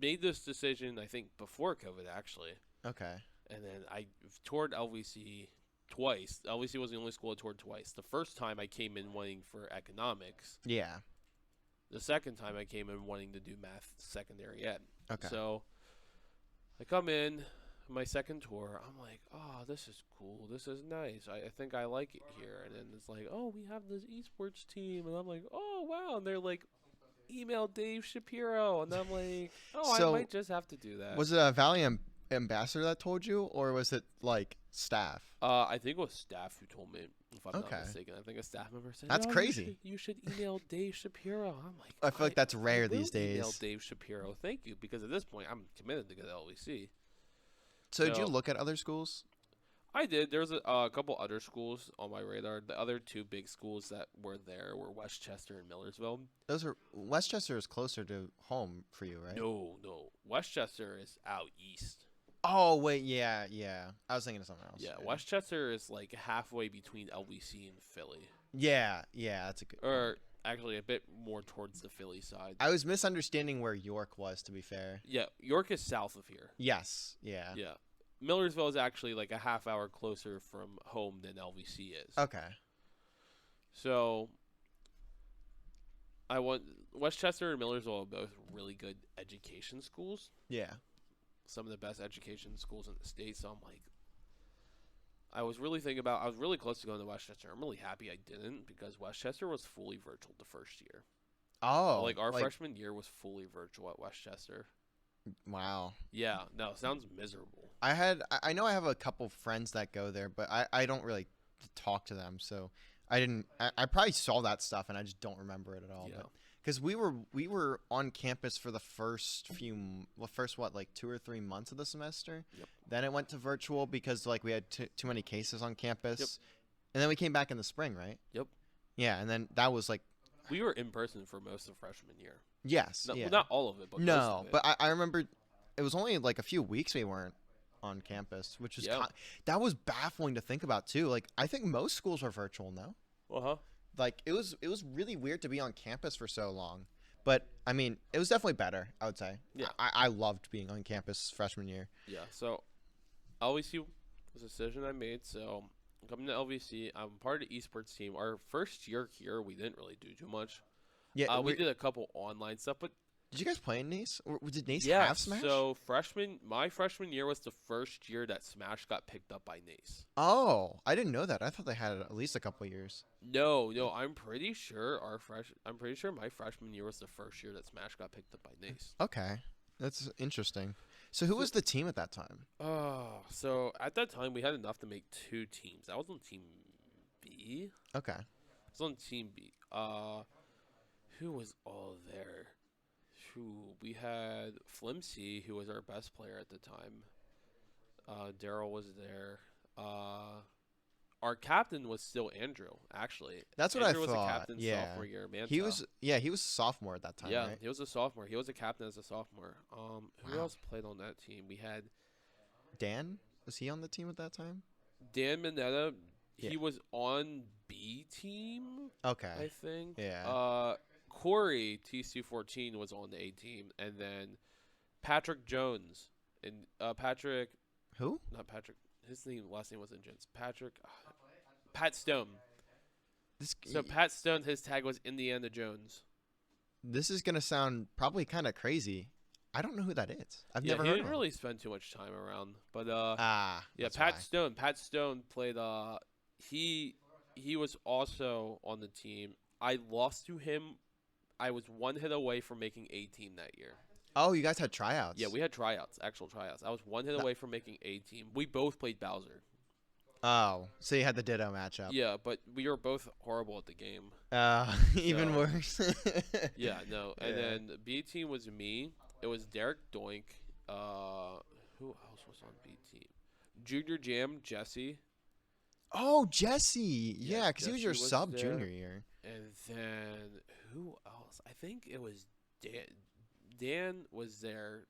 made this decision, I think, before COVID, actually. Okay. And then I toured LVC twice. LVC was the only school I toured twice. The first time I came in wanting for economics. Yeah. The second time I came in wanting to do math secondary ed. Okay. So I come in, my second tour, I'm like, oh, this is cool. This is nice. I think I like it here. And then it's like, oh, we have this esports team. And I'm like, oh, wow. And they're like, email Dave Shapiro. And I'm like, oh, So, I might just have to do that. Was it a Valley ambassador that told you, or was it like staff? I think it was staff who told me, if I'm Okay. not mistaken. I think a staff member said, That's "Oh, crazy. You should email Dave Shapiro." I'm like, I feel like that's rare I will these email days. Dave Shapiro. Thank you, because at this point, I'm committed to go to LVC. So did you So- look at other schools? I did. There's a couple other schools on my radar. The other two big schools that were there were Westchester and Millersville. Those are Westchester is closer to home for you, right? No. Westchester is out east. Oh wait, yeah. I was thinking of something else. Yeah, Westchester is like halfway between LVC and Philly. Yeah, that's a good. Or actually a bit more towards the Philly side. I was misunderstanding where York was, to be fair. Yeah, York is south of here. Yes, yeah. Yeah. Millersville is actually like a half hour closer from home than LVC is. Okay. So Westchester and Millersville are both really good education schools. Yeah. Some of the best education schools in the state. So I'm like, I was really close to going to Westchester. I'm really happy I didn't, because Westchester was fully virtual the first year. Oh. Like our freshman year was fully virtual at Westchester. Wow. Yeah, no, it sounds miserable. I know I have a couple friends that go there, but I don't really talk to them, so I probably saw that stuff and I just don't remember it at all. Yeah. Because we were on campus for the first 2 or 3 months of the semester. Yep. Then it went to virtual because like we had too many cases on campus. Yep. And then we came back in the spring, right? Yep. Yeah, and then that was like We were in person for most of freshman year. yes, No, yeah. well, not all of it, but most No, of it. but I remember it was only like a few weeks we weren't on campus, which was Yeah. that was baffling to think about too. Like I think most schools are virtual now. Uh-huh. Like it was really weird to be on campus for so long. But I mean, it was definitely better, I would say. Yeah. I loved being on campus freshman year. Yeah, so LVC was a decision I made. So coming to LVC, I'm part of the esports team. Our first year here, we didn't really do too much. Yeah, We did a couple online stuff, but did you guys play in Nice? Or did Nice yeah. have Smash? So my freshman year was the first year that Smash got picked up by Nace. Oh, I didn't know that. I thought they had it at least a couple years. No, I'm pretty sure my freshman year was the first year that Smash got picked up by Nace. Okay, that's interesting. So who was the team at that time? So at that time we had enough to make 2 teams. I was on team B. Okay. I was on team B. Who was all there? We had Flimsy, who was our best player at the time. Daryl was there. Our captain was still Andrew, actually. That's what Andrew I thought. was a captain Yeah. sophomore year. Manta. He was a sophomore at that time, Yeah, right? he was a sophomore. He was a captain as a sophomore. Who Wow. else played on that team? We had Dan? Was he on the team at that time? Dan Mineta. Yeah. He was on B team, Okay. I think. Yeah. Corey TC14 was on the A team, and then Patrick Jones and Patrick, Who? not Patrick. His last name wasn't Jones. Pat Stone. So Pat Stone, his tag was Indiana Jones. This is gonna sound probably kind of crazy. I don't know who that is. I've Yeah, never he heard didn't of him. really spend too much time around, but yeah, That's why. Pat Stone played. He was also on the team. I lost to him. I was one hit away from making A team that year. Oh, you guys had tryouts. Yeah, we had tryouts, actual tryouts. I was one hit That- away from making A team. We both played Bowser. Oh, so you had the Ditto matchup. Yeah, but we were both horrible at the game. Even So- worse. Yeah, no. And Yeah. then B team was me. It was Derek Doink. Who else was on B team? Junior Jam, Jesse. Oh, Jesse. Yeah, Yeah, because he was your Jesse was sub there. junior year. And then who else? I think it was Dan. Dan was there.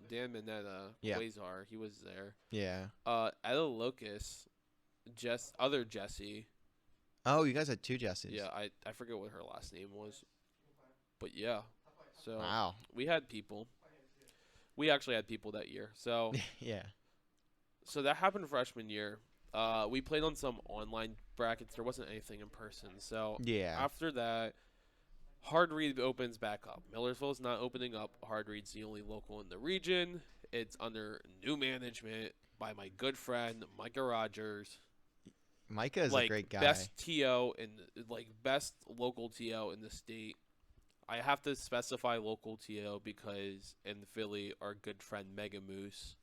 Dan Mineta, Yeah. Quasar, he was there. Yeah. Ella Locus, other Jesse. Oh, you guys had two Jessies. Yeah, I forget what her last name was. But yeah. So Wow. we had people. We actually had people that year. So Yeah. so that happened freshman year. We played on some online brackets. There wasn't anything in person. So Yeah. after that, Hard Read opens back up. Millersville's not opening up. Hard Read's the only local in the region. It's under new management by my good friend Micah Rogers. Micah is like a great guy. best TO and like best local TO in the state. I have to specify local TO because in Philly, our good friend Mega Moose.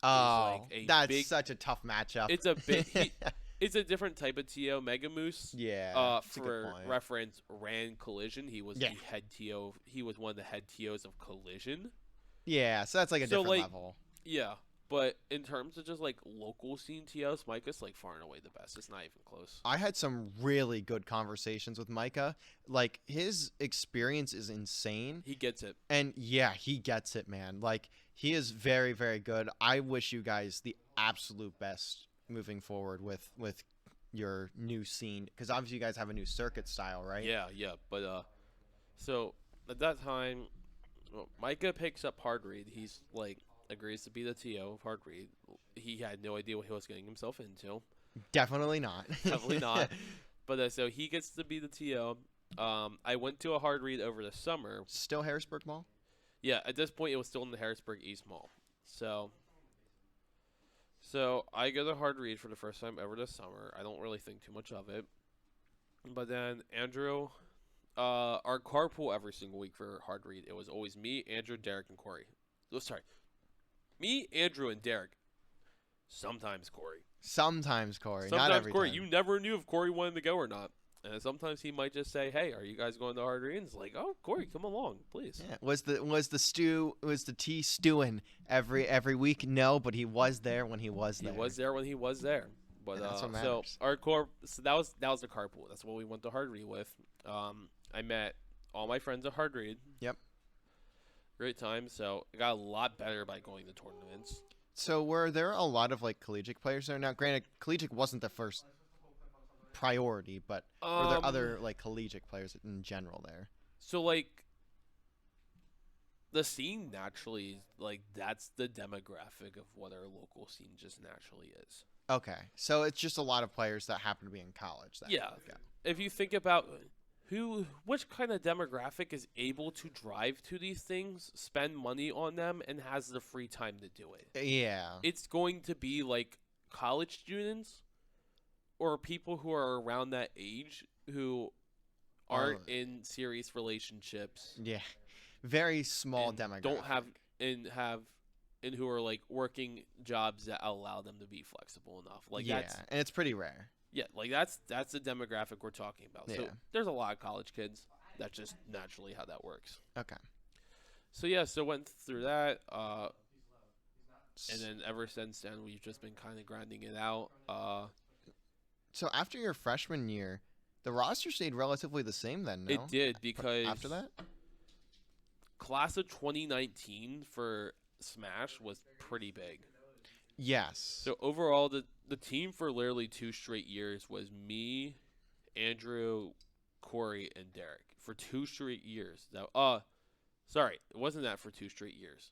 Oh, like a that's big- such a tough matchup. It's a big. It's a different type of TO. Mega Moose. yeah. that's a good For point. reference, ran Collision. He was Yeah. the head TO. He was one of the head TOs of Collision. Yeah, so that's like a So, different like, level. Yeah, but in terms of just like local scene TOs, Micah's like far and away the best. It's not even close. I had some really good conversations with Micah. Like his experience is insane. He gets it. And yeah, he gets it, man. Like he is very, very good. I wish you guys the absolute best moving forward with your new scene because obviously you guys have a new circuit style, right? Yeah, yeah. But so at that time, well, Micah picks up Hard Read. He's like agrees to be the TO of Hard Read. He had no idea what he was getting himself into. Definitely not. Definitely not. But so he gets to be the TO. I went to a Hard Read over the summer. Still Harrisburg Mall? Yeah, at this point it was still in the Harrisburg East Mall. So I go to Hard Read for the first time ever this summer. I don't really think too much of it. But then Andrew, our carpool every single week for Hard Read, it was always me, Andrew, Derek, and Corey. Oh, sorry. Me, Andrew, and Derek. Sometimes Corey. Sometimes Corey, not Sometimes every Corey. time. You never knew if Corey wanted to go or not. And sometimes he might just say, "Hey, are you guys going to Hard Read?" And it's like, "Oh, Corey, come along, please." Yeah. Was the tea stewing every week? No, but he was there when he was He there. was there when he was there. But And that's what so matters. our so that was the carpool. That's what we went to Hard Read with. I met all my friends at Hard Read. Yep. Great time. So I got a lot better by going to tournaments. So were there a lot of like collegiate players there? Now, granted, collegiate wasn't the first priority, but were there other like collegiate players in general there? So like the scene naturally, like that's the demographic of what our local scene just naturally is. Okay, so it's just a lot of players that happen to be in college. Then. Yeah. Okay. If you think about which kind of demographic is able to drive to these things, spend money on them, and has the free time to do it. Yeah. It's going to be like college students or people who are around that age who aren't in serious relationships. Yeah. Very small and demographic. Don't have and who are like working jobs that allow them to be flexible enough. Like yeah, that's and it's pretty rare. yeah, like that's the demographic we're talking about. So Yeah. there's a lot of college kids. That's just naturally how that works. Okay. So yeah, so went through that, and then ever since then we've just been kind of grinding it out. So after your freshman year, the roster stayed relatively the same then, no? It did because After that? class of 2019 for Smash was pretty big. Yes. So overall, the team for literally 2 straight years was me, Andrew, Corey, and Derek for 2 straight years. Now, sorry, it wasn't that for 2 straight years.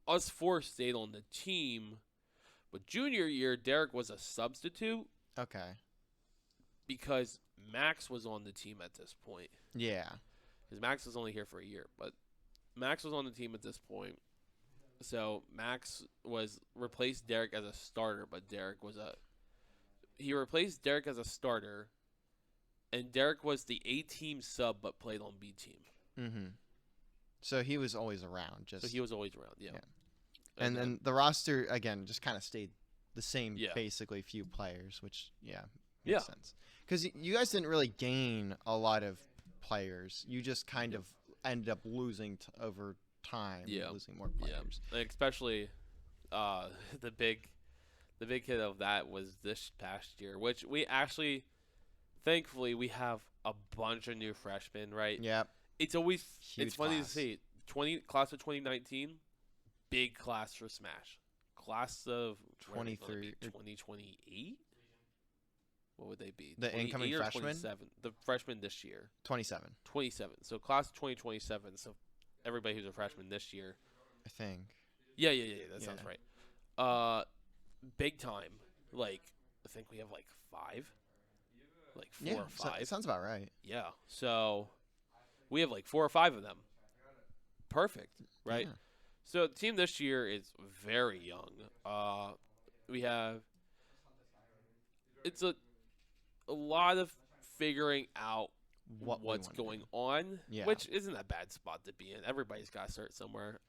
Us 4 stayed on the team, but junior year Derek was a substitute Okay. because Max was on the team at this point. Yeah. Because Max was only here for a year, but Max was on the team at this point. So Max was replaced Derek as a starter, but he replaced Derek as a starter, and Derek was the A team sub but played on B team. Mm-hmm. So he was always around. So he was always around, yeah. And then the roster again just kind of stayed the same, Yeah. basically few players, which makes Yeah. sense. Because you guys didn't really gain a lot of players. You just kind of ended up losing over time, losing more players. Yeah. Like especially the big hit of that was this past year, which we actually, thankfully, we have a bunch of new freshmen, right? Yep. It's always Huge it's funny class. to see class of 2019, big class for Smash. Class of 23 2028. What would they be? The incoming 28 or freshmen? 27? The freshmen this year. 27, 27. So class of 2027. So everybody who's a freshman this year. I think. Yeah. That sounds right. Big time. Like I think we have like 5. Like 4 or 5. Sounds about right. Yeah. So we have like 4 or 5 of them. Perfect, right? Yeah. So the team this year is very young. We have it's a lot of figuring out What we what's wanna do. going on, Yeah. which isn't a bad spot to be in. Everybody's got to start somewhere.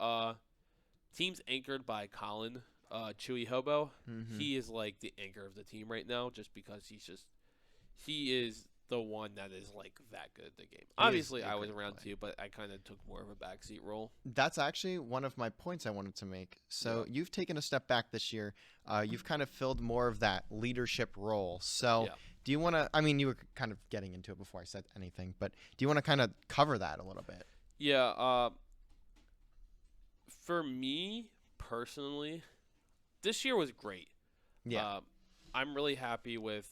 Team's anchored by Colin Chewy Hobo. Mhm. He is like the anchor of the team right now, just because he is the one that is like that good at the game. Obviously, I was great around player. too, but I kind of took more of a backseat role. That's actually one of my points I wanted to make. So you've taken a step back this year. You've kind of filled more of that leadership role. So Yeah. do you want to? I mean, you were kind of getting into it before I said anything, but do you want to kind of cover that a little bit? Yeah. For me personally, this year was great. Yeah. I'm really happy with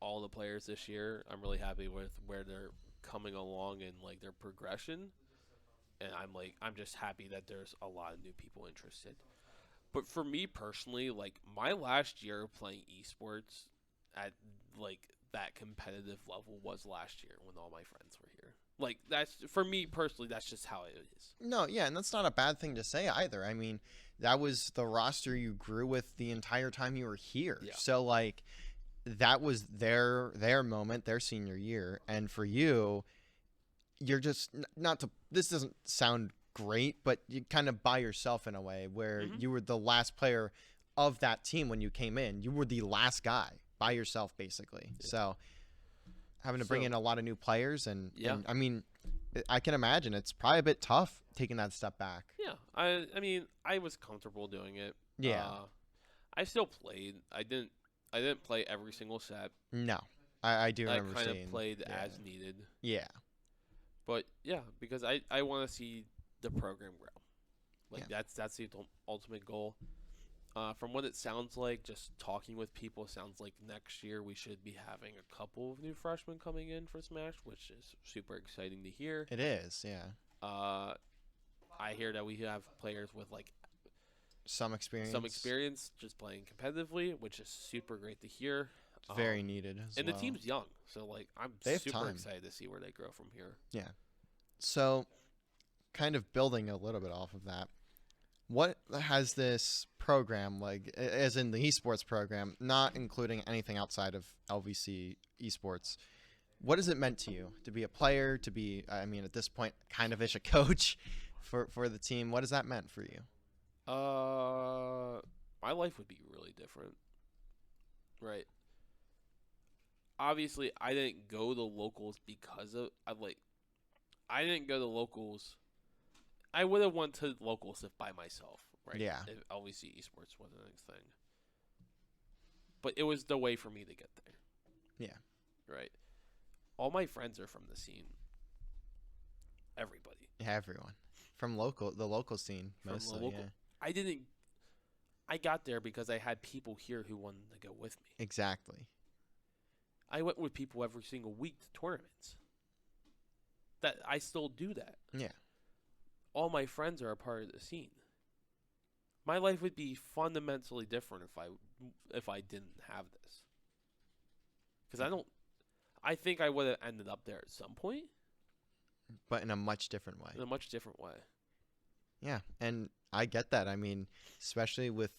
all the players this year. I'm really happy with where they're coming along and like their progression. And I'm just happy that there's a lot of new people interested. But for me personally, like my last year playing esports at like that competitive level was last year when all my friends were here. Like that's for me personally, that's just how it is. No, yeah, and that's not a bad thing to say either. I mean, that was the roster you grew with the entire time you were here. Yeah. So like that was their moment, their senior year, and for you, you're just not to. This doesn't sound great, but you kind of by yourself in a way where you were the last player of that team when you came in. You were the last guy by yourself, basically. Yeah. So having to bring in a lot of new players, and I mean, I can imagine it's probably a bit tough taking that step back. Yeah, I mean, I was comfortable doing it. Yeah. I still played. I didn't play every single set. No, I do I remember kind seeing. of played yeah. as needed. Yeah. But yeah, because I want to see the program grow. Like that's the ultimate goal. From what it sounds like, just talking with people, sounds like next year we should be having a couple of new freshmen coming in for Smash, which is super exciting to hear. It is, yeah. I hear that we have players with like Some experience. just playing competitively, which is super great to hear. Very needed as and well. the team's young, so like I'm They have super time. excited to see where they grow from here. Yeah. So, kind of building a little bit off of that, what has this program, like, as in the esports program, not including anything outside of LVC esports, what has it meant to you to be a player, to be, I mean, at this point, kind of ish a coach for the team? What has that meant for you? My life would be really different, right? Obviously, I didn't go to locals because of I didn't go to locals. I would have went to locals if by myself, right? Yeah. If LVC Esports wasn't a thing. But it was the way for me to get there. Yeah. Right. All my friends are from the scene. Everybody. Yeah, everyone. From the local scene, From mostly, the local. yeah. I got there because I had people here who wanted to go with me. Exactly. I went with people every single week to tournaments. That I still do that. Yeah. All my friends are a part of the scene. My life would be fundamentally different if I didn't have this. Because I think I would have ended up there at some point. But in a much different way. In a much different way. Yeah, and I get that. I mean, especially with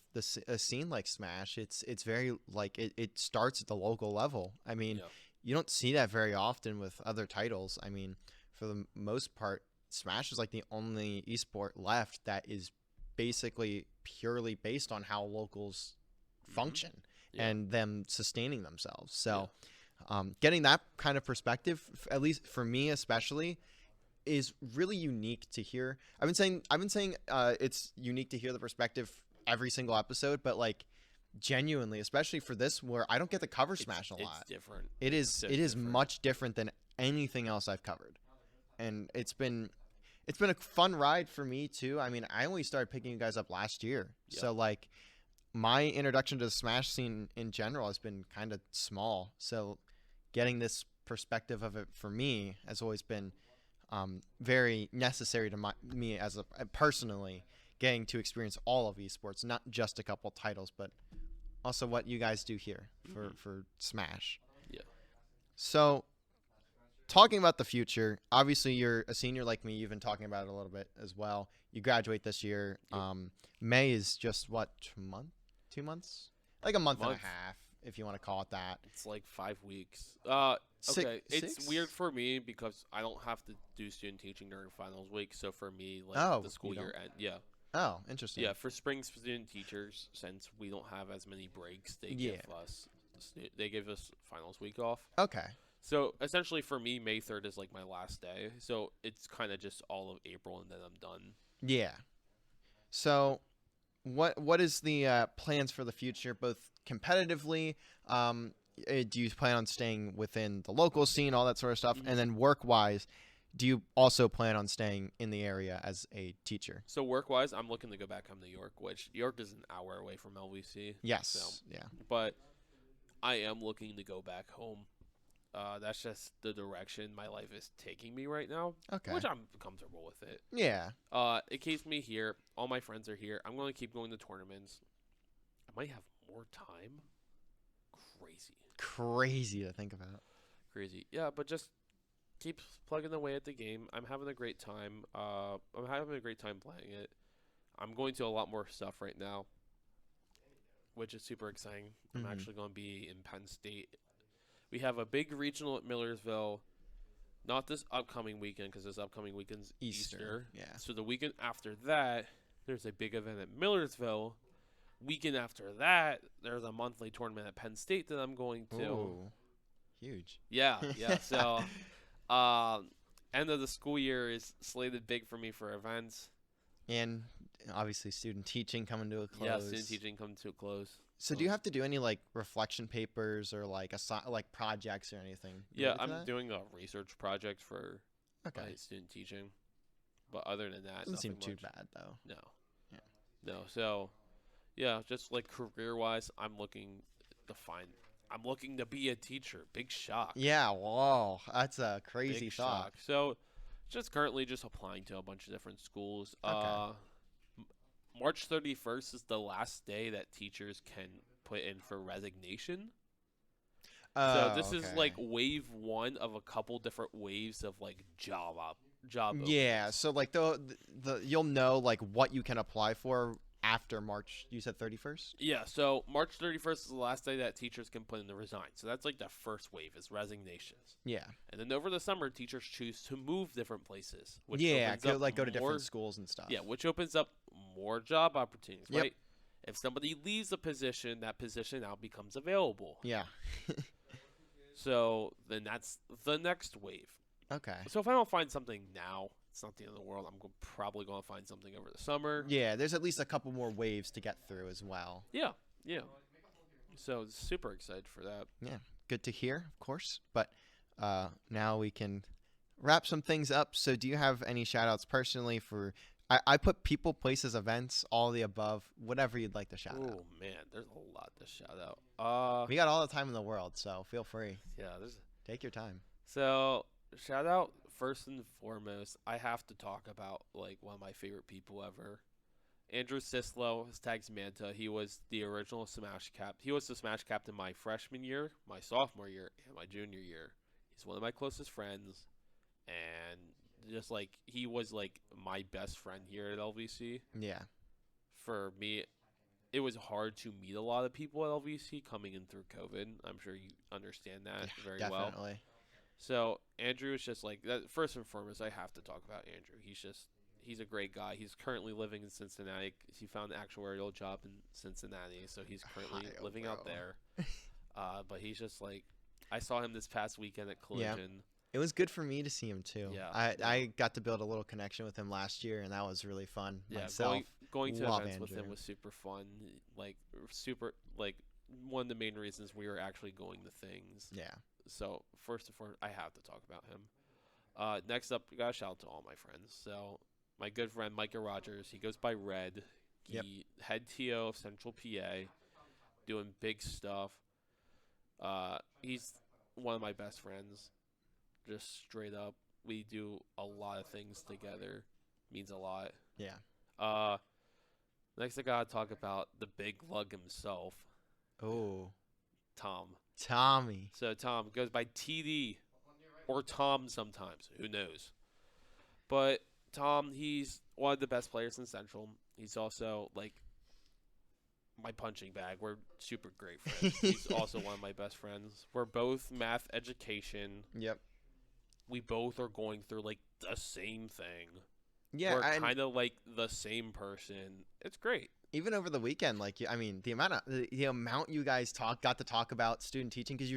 a scene like Smash, it's very like it starts at the local level. I mean, Yeah. you don't see that very often with other titles. I mean, for the most part, Smash is like the only esport left that is basically purely based on how locals Hmm. function Yeah. and them sustaining themselves. Yeah. So, getting that kind of perspective, at least for me especially, is really unique to hear. I've been saying it's unique to hear the perspective every single episode, but like genuinely, especially for this where I don't get to cover Smash a It's lot. different. It It's is so it is different. much different than anything else I've covered. And it's been a fun ride for me too. I mean, I only started picking you guys up last year. Yep. So like my introduction to the Smash scene in general has been kind of small. So getting this perspective of it for me has always been very necessary to me as a personally getting to experience all of esports, not just a couple titles, but also what you guys do here Hmm. for Smash. Yeah. So, talking about the future, obviously you're a senior like me. You've been talking about it a little bit as well. You graduate this year. Yep. May is just what 2 month, 2 months, like a month and a Month. half, if you want to call it that. It's like 5 weeks. Six, Okay. It's weird six. for me because I don't have to do student teaching during finals week. So for me, like Oh, the you school don't. year end. Yeah. Oh, interesting. Yeah. For spring student teachers, since we don't have as many breaks, Yeah. they give us finals week off. Okay. So essentially, for me, May 3rd is like my last day. So it's kind of just all of April, and then I'm done. Yeah. So, what is the plans for the future, both competitively? Do you plan on staying within the local scene, all that sort of stuff, and Hmm. then work wise? Do you also plan on staying in the area as a teacher? So work wise, I'm looking to go back home to York, which York is an hour away from LVC. So, Yes. Yeah. but I am looking to go back home. That's just the direction my life is taking me right now, Okay. which I'm comfortable with it. Yeah. It keeps me here. All my friends are here. I'm going to keep going to tournaments. I might have more time. Crazy. Crazy to think about. Crazy. Yeah, but just keep plugging away at the game. I'm having a great time. I'm having a great time playing it. I'm going to a lot more stuff right now, which is super exciting. I'm Hmm. actually going to be in Penn State. We have a big regional at Millersville. Not this upcoming weekend because this upcoming weekend's Easter. Yeah. So the weekend after that, there's a big event at Millersville. Weekend after that, there's a monthly tournament at Penn State that I'm going to. Ooh. Huge. Yeah, yeah. So, um, end of the school year is slated big for me for events. And obviously, student teaching coming to a close. Yeah, student teaching comes to a close. So do you have to do any like reflection papers or like like projects or anything Yeah, related to I'm that? doing a research project for my Okay. student teaching, but other than that, Doesn't seem nothing too much. bad though. No, Yeah. no. So, yeah, just like career wise, I'm looking to find. I'm looking to be a teacher. Big shock. Yeah, whoa. That's a crazy Big thought. shock. So, just currently just applying to a bunch of different schools. Okay. March 31st is the last day that teachers can put in for resignation. So Oh, this is okay. like wave one of a couple different waves of like job Yeah, openings. so like the you'll know like what you can apply for after March. You said 31st? Yeah, so March 31st is the last day that teachers can put in to resign. So that's like the first wave is resignations. Yeah. And then over the summer, teachers choose to move different places, which Yeah, opens up go to more. different schools and stuff. Yeah, which opens up more job opportunities, Yep. right? If somebody leaves a position, that position now becomes available. Yeah. So then that's the next wave. Okay. So if I don't find something now, it's not the end of the world. Probably going to find something over the summer. Yeah, there's at least a couple more waves to get through as well. Yeah, yeah. So super excited for that. Yeah, good to hear, of course. But now we can wrap some things up. So do you have any shout outs personally for I put people, places, events, all the above, whatever you'd like to shout out. Oh man, there's a lot to shout out. We got all the time in the world, so feel free. Yeah, there's Take your time. so shout out first and foremost. I have to talk about like one of my favorite people ever. Andrew Sislow, his tag's Manta. He was the original Smash Cap. He was the Smash Captain my freshman year, my sophomore year, and my junior year. He's one of my closest friends, and just like he was like my best friend here at LVC. Yeah. For me, it was hard to meet a lot of people at LVC coming in through COVID. I'm sure you understand that very well. Definitely. So Andrew is just like that. First and foremost, I have to talk about Andrew. He's a great guy. He's currently living in Cincinnati. He found an actuarial job in Cincinnati, so he's currently living out there. But he's just like, I saw him this past weekend at Collision. It was good for me to see him too. Yeah, I got to build a little connection with him last year, and that was really fun. Yeah, myself. Going to Love events with Andrew. him was super fun. Like one of the main reasons we were actually going to things. Yeah. So first and foremost, I have to talk about him. Next up, I got to shout out to all my friends. So my good friend Micah Rogers, he goes by Red. He head TO of Central PA, doing big stuff. He's one of my best friends. Just straight up, we do a lot of things together. Means a lot. Yeah. Next I gotta talk about the big lug himself, Oh. Tom. Tommy. So Tom goes by TD or Tom sometimes. Who knows? But Tom, he's one of the best players in Central. He's also like my punching bag. We're super great friends. He's also one of my best friends. We're both math education. Yep. We both are going through like the same thing. Yeah. We're kind of like the same person. It's great. Even over the weekend, like I mean, the amount you guys got to talk about student teaching, because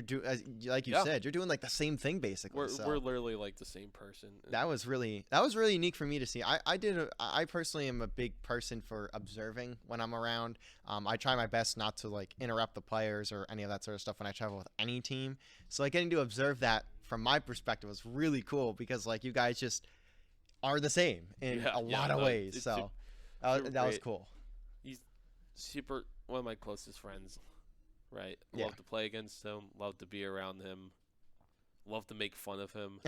like you said, you're doing like the same thing basically. We're literally like the same person. That was really unique for me to see. I personally am a big person for observing when I'm around. I try my best not to like interrupt the players or any of that sort of stuff when I travel with any team. So like getting to observe that from my perspective was really cool, because like you guys just are the same in a lot of ways. So that was cool. He's super one of my closest friends, right? Yeah. Love to play against him. Love to be around him. Love to make fun of him.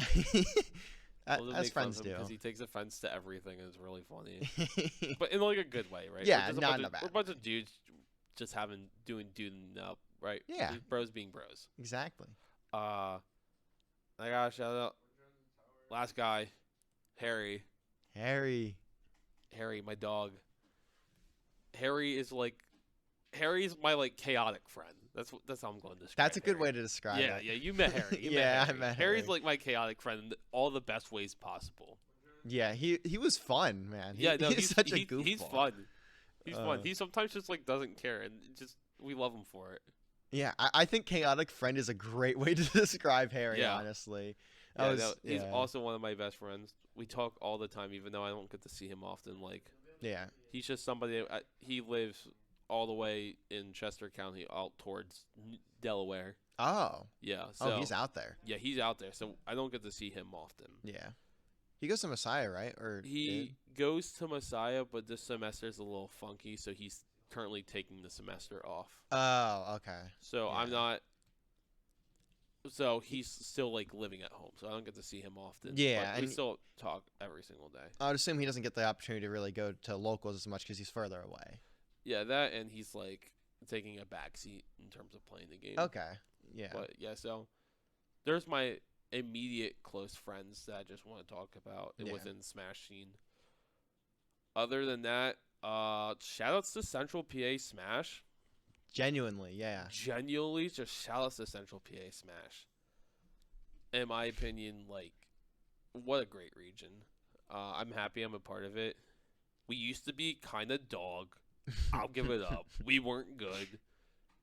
As friends do, because he takes offense to everything. And it's really funny, but in like a good way, right? Yeah, we're not in a bad we're a bunch of dudes just doing up, right? Yeah. Just bros being bros. Exactly. I gotta shout out last guy, Harry, my dog. Harry's my like chaotic friend. That's how I'm going to describe. That's a good way to describe it. Yeah, you met Harry. I met Harry's Harry. like my chaotic friend in all the best ways possible. Yeah, he was fun, man. He's such a goofball. He's fun. He's fun. He sometimes just like doesn't care, and just we love him for it. Yeah, I think chaotic friend is a great way to describe Harry. Honestly, he's also one of my best friends. We talk all the time, even though I don't get to see him often. Like, yeah, he's just somebody. He lives all the way in Chester County, out towards Delaware. Oh, yeah. So he's out there. Yeah, he's out there. So I don't get to see him often. Yeah, he goes to Messiah, right? Or he goes to Messiah, but this semester is a little funky, so he's currently taking the semester off. Oh, okay. So I'm not. So he's still like living at home, so I don't get to see him often. Yeah, but we still talk every single day. I would assume he doesn't get the opportunity to really go to locals as much because he's further away. Yeah, that, and he's like taking a backseat in terms of playing the game. Okay. Yeah. But yeah, so there's my immediate close friends that I just want to talk about within the Smash scene. Other than that, shoutouts to Central PA Smash. Genuinely, yeah. Genuinely, just shoutouts to Central PA Smash. In my opinion, like, what a great region. I'm happy I'm a part of it. We used to be kind of dog. I'll give it up. We weren't good.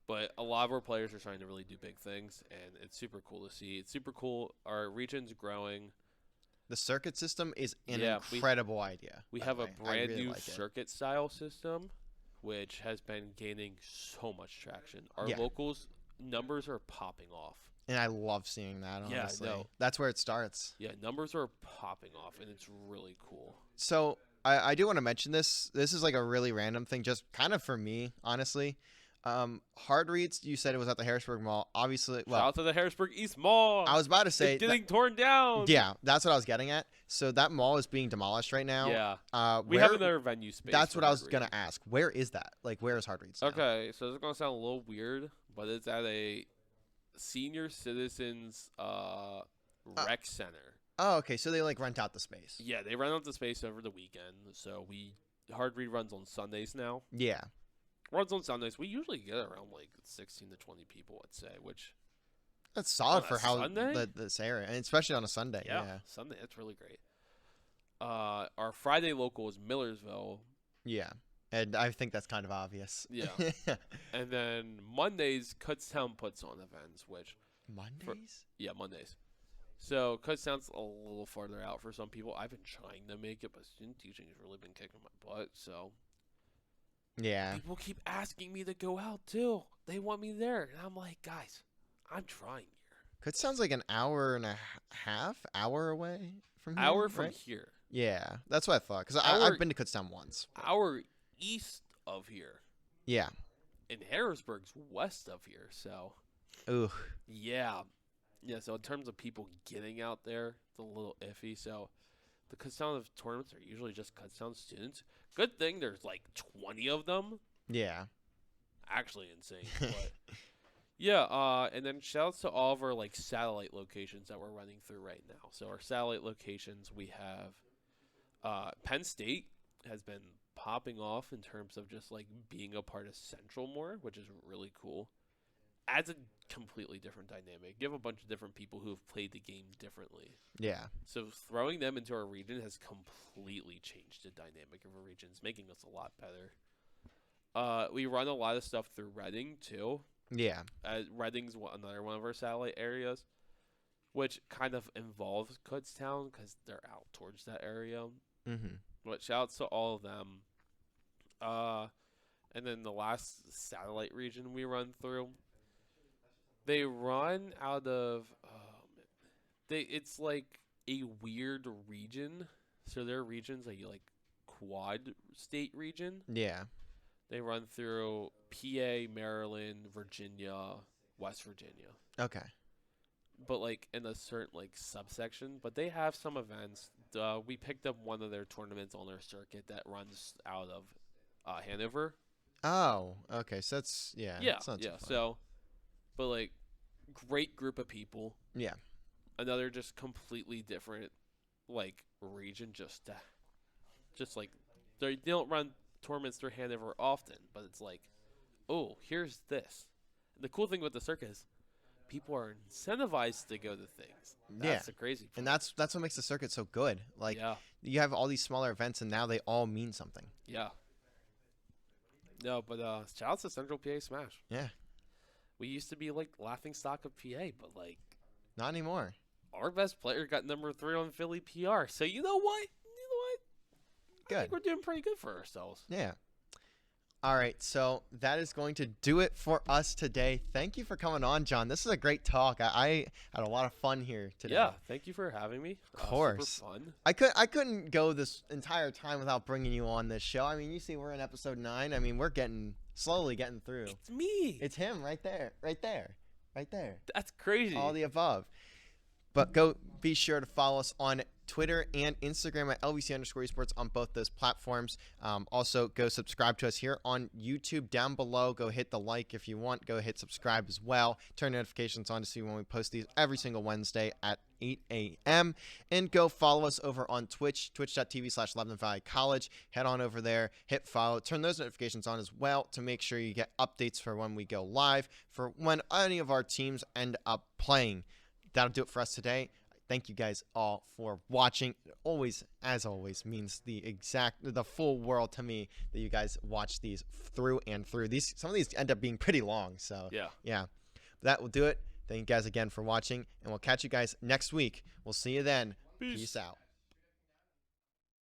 But a lot of our players are trying to really do big things, and it's super cool to see. It's super cool. Our region's growing. The circuit system is an incredible idea. We have a brand new circuit-style system, which has been gaining so much traction. Our locals numbers are popping off. And I love seeing that, honestly. Yeah, I know. That's where it starts. Yeah, numbers are popping off, and it's really cool. So I do want to mention this. This is like a really random thing, just kind of for me, honestly. Hard Reads, you said it was at the Harrisburg Mall. Obviously, shout out to the Harrisburg East Mall. I was about to say it's getting torn down. Yeah, that's what I was getting at. So that mall is being demolished right now. Yeah. We have another venue space. That's what I was gonna ask. Where is that? Like, where is Hard Reads now? Okay, so this is gonna sound a little weird, but it's at a senior citizens rec center. Oh, okay. So they like rent out the space. Yeah, they rent out the space over the weekend. So hard read runs on Sundays now. Yeah. Runs on Sundays. We usually get around like 16 to 20 people, I'd say, which That's solid on for a how Sunday? this area, and especially on a Sunday. yeah, Yeah. Sunday that's really great. Our Friday local is Millersville. Yeah. And I think that's kind of obvious. Yeah. And then Mondays, Kutztown puts on events, which Mondays? yeah, Mondays. So Kutztown's a little farther out for some people. I've been trying to make it, but student teaching has really been kicking my butt. So Yeah. people keep asking me to go out too. They want me there, and I'm like, guys, I'm trying here. It sounds like an hour and a hour away from here. Hour from right? here, Yeah, that's what I thought. Because Hour- I've been to Kutztown once. hour east of here, Yeah. and Harrisburg's west of here. So Ooh. yeah. So in terms of people getting out there, it's a little iffy. So the Kutztown of tournaments are usually just Kutztown students. Good thing there's like 20 of them. Yeah. Actually insane. But yeah, and then shouts to all of our like satellite locations that we're running through right now. So our satellite locations, we have Penn State has been popping off in terms of just like being a part of Central more, which is really cool. Adds a completely different dynamic. You have a bunch of different people who have played the game differently. Yeah. So throwing them into our region has completely changed the dynamic of our regions, making us a lot better. We run a lot of stuff through Reading too. Yeah. Reading's another one of our satellite areas, which kind of involves Kutztown because they're out towards that area. Mm-hmm. But shouts to all of them. And then the last satellite region we run through, they run out of it's like a weird region. So their region's like quad state region. Yeah. They run through PA, Maryland, Virginia, West Virginia. Okay. But like in a certain like subsection. But they have some events. We picked up one of their tournaments on their circuit that runs out of Hanover. Oh. Okay. So that's Yeah. that's not too far. So, but like, great group of people. Yeah. Another just completely different like region. Just like they don't run tournaments through Hanover often, but it's like, oh, here's this. And the cool thing with the circuit is people are incentivized to go to things. That's the crazy part. And that's what makes the circuit so good. Like yeah. you have all these smaller events, and now they all mean something. Yeah. No, but shout out to Central PA Smash. Yeah. We used to be like laughing stock of PA, but like Not anymore. our best player got number 3 on Philly PR. So you know what? I Good. think we're doing pretty good for ourselves. Yeah. All right, so that is going to do it for us today. Thank you for coming on, John. This is a great talk. I had a lot of fun here today. Yeah, thank you for having me. Of course. Super fun. I couldn't go this entire time without bringing you on this show. I mean, you see we're in episode 9. I mean, we're slowly getting through. It's me. It's him right there. Right there. Right there. That's crazy. All the above. But go be sure to follow us on Twitter and Instagram at LVC_esports on both those platforms. Also, go subscribe to us here on YouTube down below. Go hit the like if you want. Go hit subscribe as well. Turn notifications on to see when we post these every single Wednesday at 8 a.m. And go follow us over on Twitch, twitch.tv/Lebanon Valley College. Head on over there, hit follow. Turn those notifications on as well to make sure you get updates for when we go live, for when any of our teams end up playing. That'll do it for us today. Thank you guys all for watching. It always, as always, means the full world to me that you guys watch these through and through. Some of these end up being pretty long, so yeah. That will do it. Thank you guys again for watching, and we'll catch you guys next week. We'll see you then. Peace out.